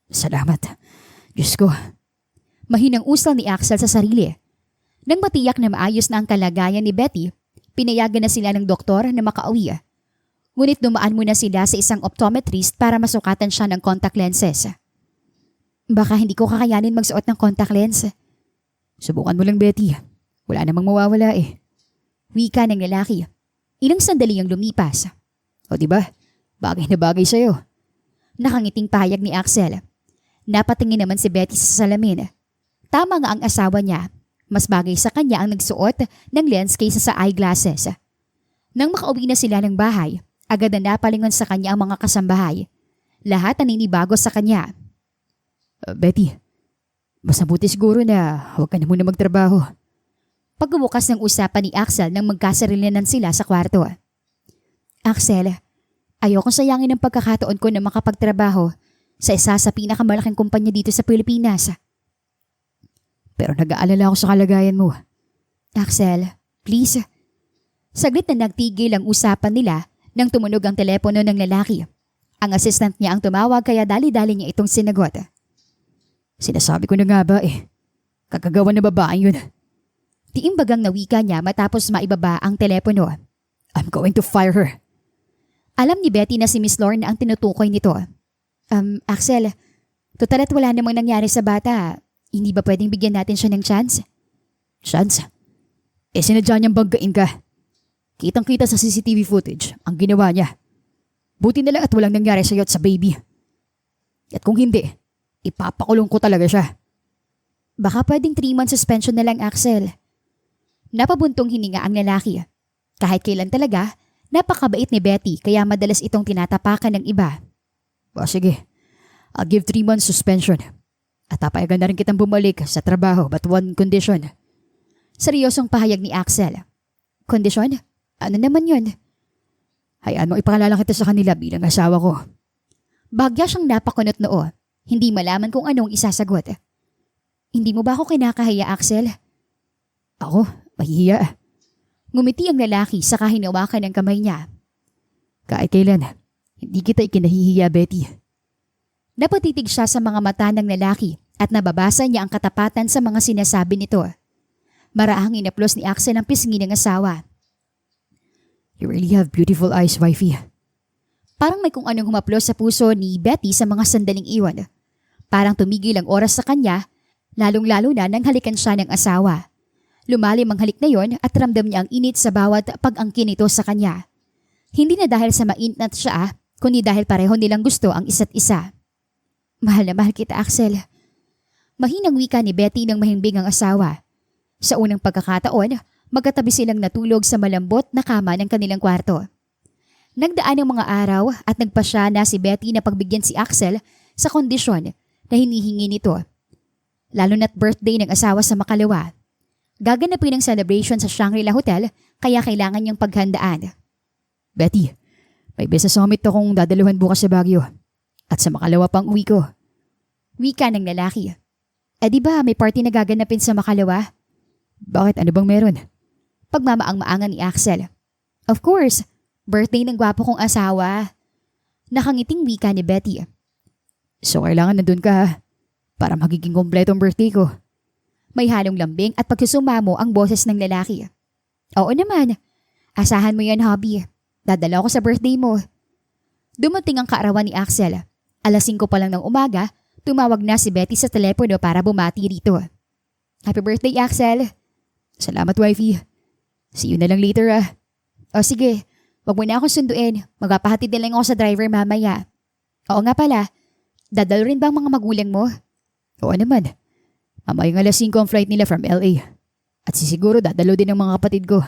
Salamat. Diyos ko. Mahinang usal ni Axel sa sarili. Nang matiyak na maayos na ang kalagayan ni Betty, pinayagan na sila ng doktor na makauwi. Ngunit dumaan muna sila sa isang optometrist para masukatan siya ng contact lenses. Baka hindi ko kakayanin magsuot ng contact lens. Subukan mo lang, Betty. Wala namang mawawala eh. Wika ng lalaki. Ilang sandali ang lumipas. O diba? Bagay na bagay sa'yo. Nakangiting pahayag ni Axel. Napatingin naman si Betty sa salamin. Tama nga ang asawa niya. Mas bagay sa kanya ang nagsuot ng lens kaysa sa eyeglasses. Nang makauwi na sila ng bahay, agad na napalingon sa kanya ang mga kasambahay. Lahat naninibago sa kanya. Betty, mas mabuti siguro na huwag ka na muna magtrabaho. Pagbubukas ng usapan ni Axel nang magkasarilinan sila sa kwarto. Axel, ayokong sayangin ang pagkakataon ko na makapagtrabaho sa isa sa pinakamalaking kumpanya dito sa Pilipinas. Pero nag-aalala ako sa kalagayan mo. Axel, please. Saglit na nagtigil ang usapan nila nang tumunog ang telepono ng lalaki. Ang assistant niya ang tumawag kaya dali-dali niya itong sinagot. Sinasabi ko na nga ba Kagagawa na babaeng yun. Tiimbagang nawika niya matapos maibaba ang telepono. I'm going to fire her. Alam ni Betty na si Miss Lorne ang tinutukoy nito. Axel, total at wala namang nangyari sa bata. Hindi ba pwedeng bigyan natin siya ng chance? Chance? Sinadya niyang banggain ka. Kitang-kita sa CCTV footage ang ginawa niya. Buti na lang at walang nangyari sa'yo at sa baby. At kung hindi, ipapakulong ko talaga siya. Baka pwedeng 3-month suspension na lang, Axel. Napabuntong hininga ang lalaki. Kahit kailan talaga, napakabait ni Betty kaya madalas itong tinatapakan ng iba. Sige, I'll give 3 months suspension. At papayagan na rin kitang bumalik sa trabaho but one condition. Seryosong pahayag ni Axel. Kondisyon? Ano naman yun? Hayaan mo ipakilala kita sa kanila bilang asawa ko. Bagya siyang napakunot noo. Hindi malaman kung anong isasagot. Hindi mo ba ako kinakahiya, Axel? Ako? Mahihiya. Ngumiti ang lalaki saka hinawakan ng kamay niya. Kahit kailan, hindi kita ikinahihiya, Betty. Napatitig siya sa mga mata ng lalaki at nababasa niya ang katapatan sa mga sinasabi nito. Maraang inaplos ni Axel ang pisngi ng asawa. You really have beautiful eyes, wifey. Parang may kung anong humaplos sa puso ni Betty sa mga sandaling iwan. Parang tumigil ang oras sa kanya, lalong-lalo na nang halikan siya ng asawa. Lumalim ang halik na yon at ramdam niya ang init sa bawat pag-angkin nito sa kanya. Hindi na dahil sa mainit siya, kundi dahil pareho nilang gusto ang isa't isa. Mahal na mahal kita, Axel. Mahinang wika ni Betty nang mahimbing ang asawa. Sa unang pagkakataon, magkatabi silang natulog sa malambot na kama ng kanilang kwarto. Nagdaan ang mga araw at nagpasya na si Betty na pagbigyan si Axel sa kondisyon na hinihingi nito. Lalo na't birthday ng asawa sa makalawa. Gaganapin ang celebration sa Shangri-La Hotel kaya kailangan niyang paghandaan. Betty, may business summit akong dadaluhan bukas sa Baguio. At sa makalawa pang uwi ko. Wika ng lalaki. Di ba may party na gaganapin sa makalawa? Bakit? Ano bang meron? Pagmamaang-maangan ni Axel. Of course, birthday ng gwapo kong asawa. Nakangiting wika ni Betty. So kailangan nandun ka para magiging kompletong birthday ko. May halong lambing at pagsusumamo ang boses ng lalaki. Oo naman. Asahan mo yan, hubby. Dadala ko sa birthday mo. Dumating ang kaarawan ni Axel. 5:00 pa lang ng umaga, tumawag na si Betty sa telepono para bumati rito. Happy birthday, Axel. Salamat, wifey. See you na lang later O sige, wag mo na akong sunduin. Magpapahatid na lang ako sa driver mamaya. Oo nga pala, dadalo rin ba ang mga magulang mo? Oo naman. Mamayang 5:00 ang flight nila from LA. At sisiguro dadalo din ang mga kapatid ko.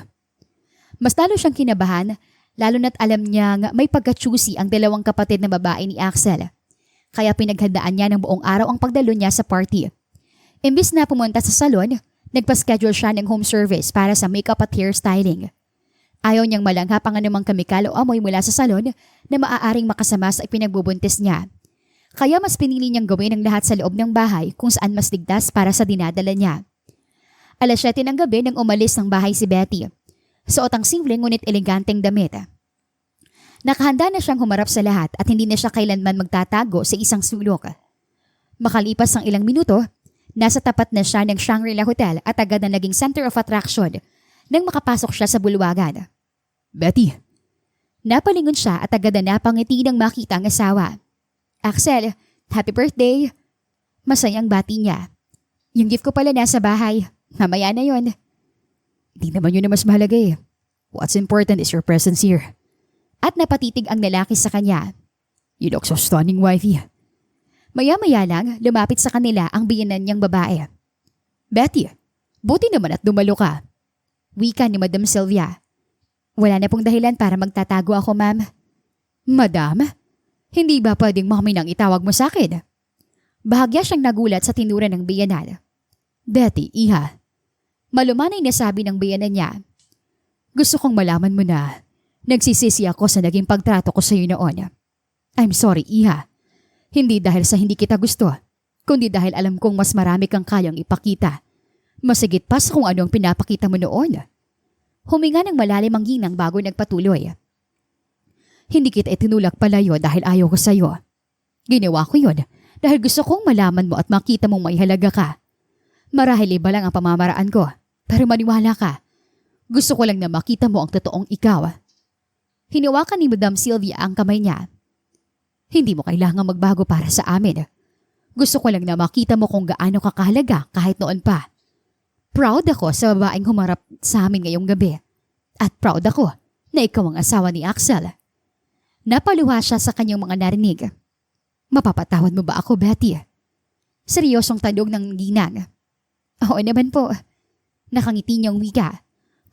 Mas lalo siyang kinabahan, lalo na't alam niyang may pagka-choosy ang dalawang kapatid na babae ni Axel. Kaya pinaghandaan niya ng buong araw ang pagdalo niya sa party. Imbis na pumunta sa salon, nagpa-schedule siya ng home service para sa makeup at hairstyling. Ayaw niyang malanghap ang anumang kemikal o amoy mula sa salon na maaaring makasama sa ipinagbubuntis niya. Kaya mas pinili niyang gawin ang lahat sa loob ng bahay kung saan mas ligtas para sa dinadala niya. 7:00 ng gabi nang umalis ng bahay si Betty. Suot ang simple ngunit eleganteng damit. Nakahanda na siyang humarap sa lahat at hindi na siya kailanman magtatago sa isang sulok. Makalipas ng ilang minuto, nasa tapat na siya ng Shangri-La Hotel at agad na naging center of attraction nang makapasok siya sa bulwagan. Betty! Napalingon siya at agad na napangiti nang makita ang asawa. Axel, happy birthday! Masayang bati niya. Yung gift ko pala nasa bahay. Mamaya na yon. Di naman yun na mas mahalaga What's important is your presence here. At napatitig ang lalaki sa kanya. You look so stunning, wifey. Maya-maya lang, lumapit sa kanila ang biyanan niyang babae. Betty, buti naman at dumalo ka. Wika ni Madam Sylvia. Wala na pong dahilan para magtatago ako, ma'am. Madam, hindi ba pwedeng mami nang itawag mo sa akin? Bahagya siyang nagulat sa tinura ng biyanan. Betty, iha. Malumanay na sabi ng biyanan niya. Gusto kong malaman mo na nagsisisi ako sa naging pagtrato ko sa iyo noon. I'm sorry, iha. Hindi dahil sa hindi kita gusto, kundi dahil alam kong mas marami kang kayang ipakita. Masigit pa sa kung ano ang pinapakita mo noon. Huminga ng malalim ang ginang bago nagpatuloy. Hindi kita itinulak palayo dahil ayaw ko sa'yo. Ginawa ko yun dahil gusto kong malaman mo at makita mong may halaga ka. Marahil iba lang ang pamamaraan ko, pero maniwala ka. Gusto ko lang na makita mo ang totoong ikaw. Hinawakan ni Madam Sylvia ang kamay niya. Hindi mo kailangang magbago para sa amin. Gusto ko lang na makita mo kung gaano ka kahalaga kahit noon pa. Proud ako sa babaeng humarap sa amin ngayong gabi. At proud ako na ikaw ang asawa ni Axel. Napaluha siya sa kanyang mga narinig. Mapapatawad mo ba ako, Betty? Seryosong tanong ng ginang. Oo naman po. Nakangiti niyang wika.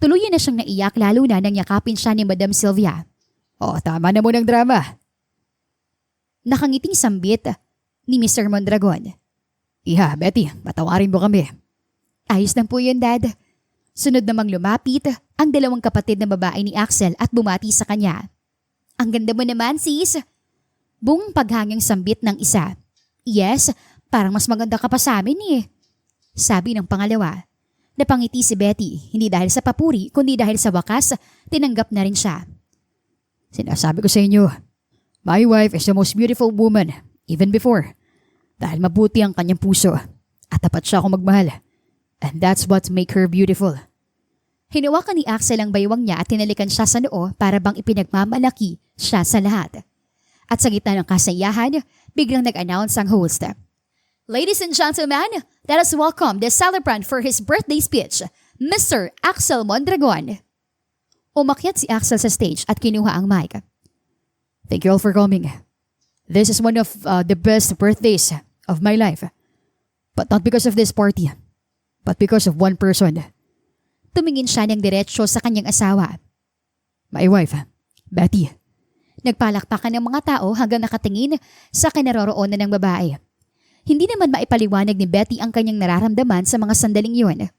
Tuluyan na siyang naiyak lalo na nang yakapin siya ni Madam Sylvia. Tama na mo ng drama. Nakangiting sambit ni Mr. Mondragon. Iha, Betty, patawarin mo kami. Ayos lang po yun, Dad. Sunod namang lumapit ang dalawang kapatid na babae ni Axel at bumati sa kanya. Ang ganda mo naman, sis. Buong paghangyang sambit ng isa. Yes, parang mas maganda ka pa sa amin eh. Sabi ng pangalawa. Napangiti si Betty, hindi dahil sa papuri, kundi dahil sa wakas, tinanggap na rin siya. Sinasabi ko sa inyo, my wife is the most beautiful woman, even before. Dahil mabuti ang kanyang puso at tapat siya akong magmahal. And that's what make her beautiful. Hinawakan ni Axel ang baywang niya at tinalikan siya sa noo para bang ipinagmamalaki siya sa lahat. At sa gitna ng kasayahan, biglang nag-announce ang host. Ladies and gentlemen, let us welcome the celebrant for his birthday speech, Mr. Axel Mondragon. Umakyat si Axel sa stage at kinuha ang mic. Thank you all for coming. This is one of the best birthdays of my life. But not because of this party, but because of one person. Tumingin siya ng diretsyo sa kanyang asawa. My wife, Betty. Nagpalakpakan ng mga tao hanggang nakatingin sa kinaroroonan ng babae. Hindi naman maipaliwanag ni Betty ang kanyang nararamdaman sa mga sandaling yun.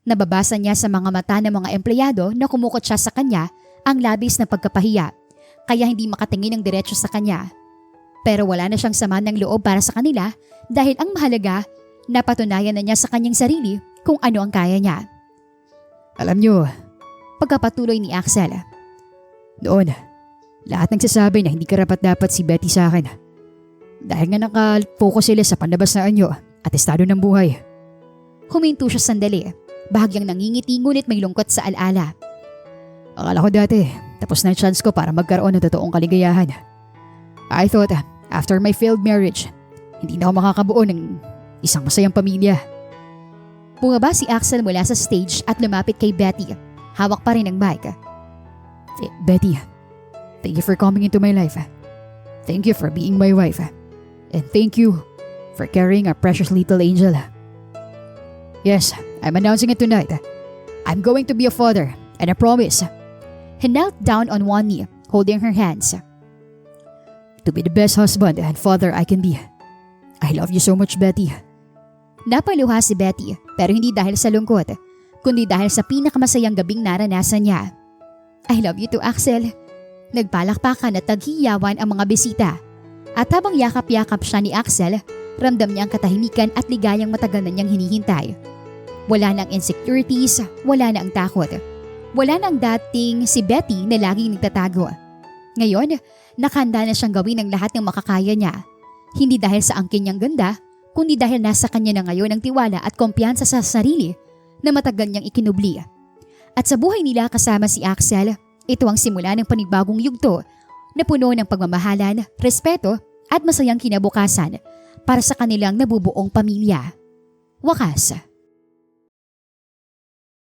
Nababasa niya sa mga mata ng mga empleyado na kumukot siya sa kanya ang labis na pagkapahiya, kaya hindi makatingin ng diretsyo sa kanya. Pero wala na siyang sama ng loob para sa kanila dahil ang mahalaga, napatunayan na niya sa kanyang sarili kung ano ang kaya niya. Alam niyo, Pagkapatuloy ni Axel. noon, lahat nagsasabi na hindi karapat-dapat si Betty sa akin. Dahil nga nakafocus sila sa panlabas na anyo at estado ng buhay. Huminto siya sandali, bahagyang nangingiti ngunit may lungkot sa alaala. Akala ko dati, tapos na ang chance ko para magkaroon ng totoong kaligayahan. I thought, after my failed marriage, hindi na ako makakabuo ng isang masayang pamilya. Bumaba si Axel mula sa stage at lumapit kay Betty. Hawak pa rin ang mic. Betty, thank you for coming into my life. Thank you for being my wife. And thank you for carrying our precious little angel. Yes, I'm announcing it tonight. I'm going to be a father, and I promise. He knelt down on one knee, holding her hands. To be the best husband and father I can be. I love you so much, Betty. Napaluha si Betty, pero hindi dahil sa lungkot, kundi dahil sa pinakamasayang gabing naranasan niya. I love you too, Axel. Nagpalakpakan at taghiyawan ang mga bisita. At habang yakap-yakap siya ni Axel, ramdam niya ang katahimikan at ligayang matagal na niyang hinihintay. Wala na ang insecurities, wala na ang takot. Wala na ang dating si Betty na laging nagtatago. Ngayon, nakahanda na siyang gawin ang lahat ng makakaya niya. Hindi dahil sa angkin niyang ganda, kundi dahil nasa kanya na ngayon ang tiwala at kumpiyansa sa sarili na matagal niyang ikinubli. At sa buhay nila kasama si Axel, ito ang simula ng panibagong yugto na puno ng pagmamahalan, respeto at masayang kinabukasan para sa kanilang nabubuong pamilya. Wakas.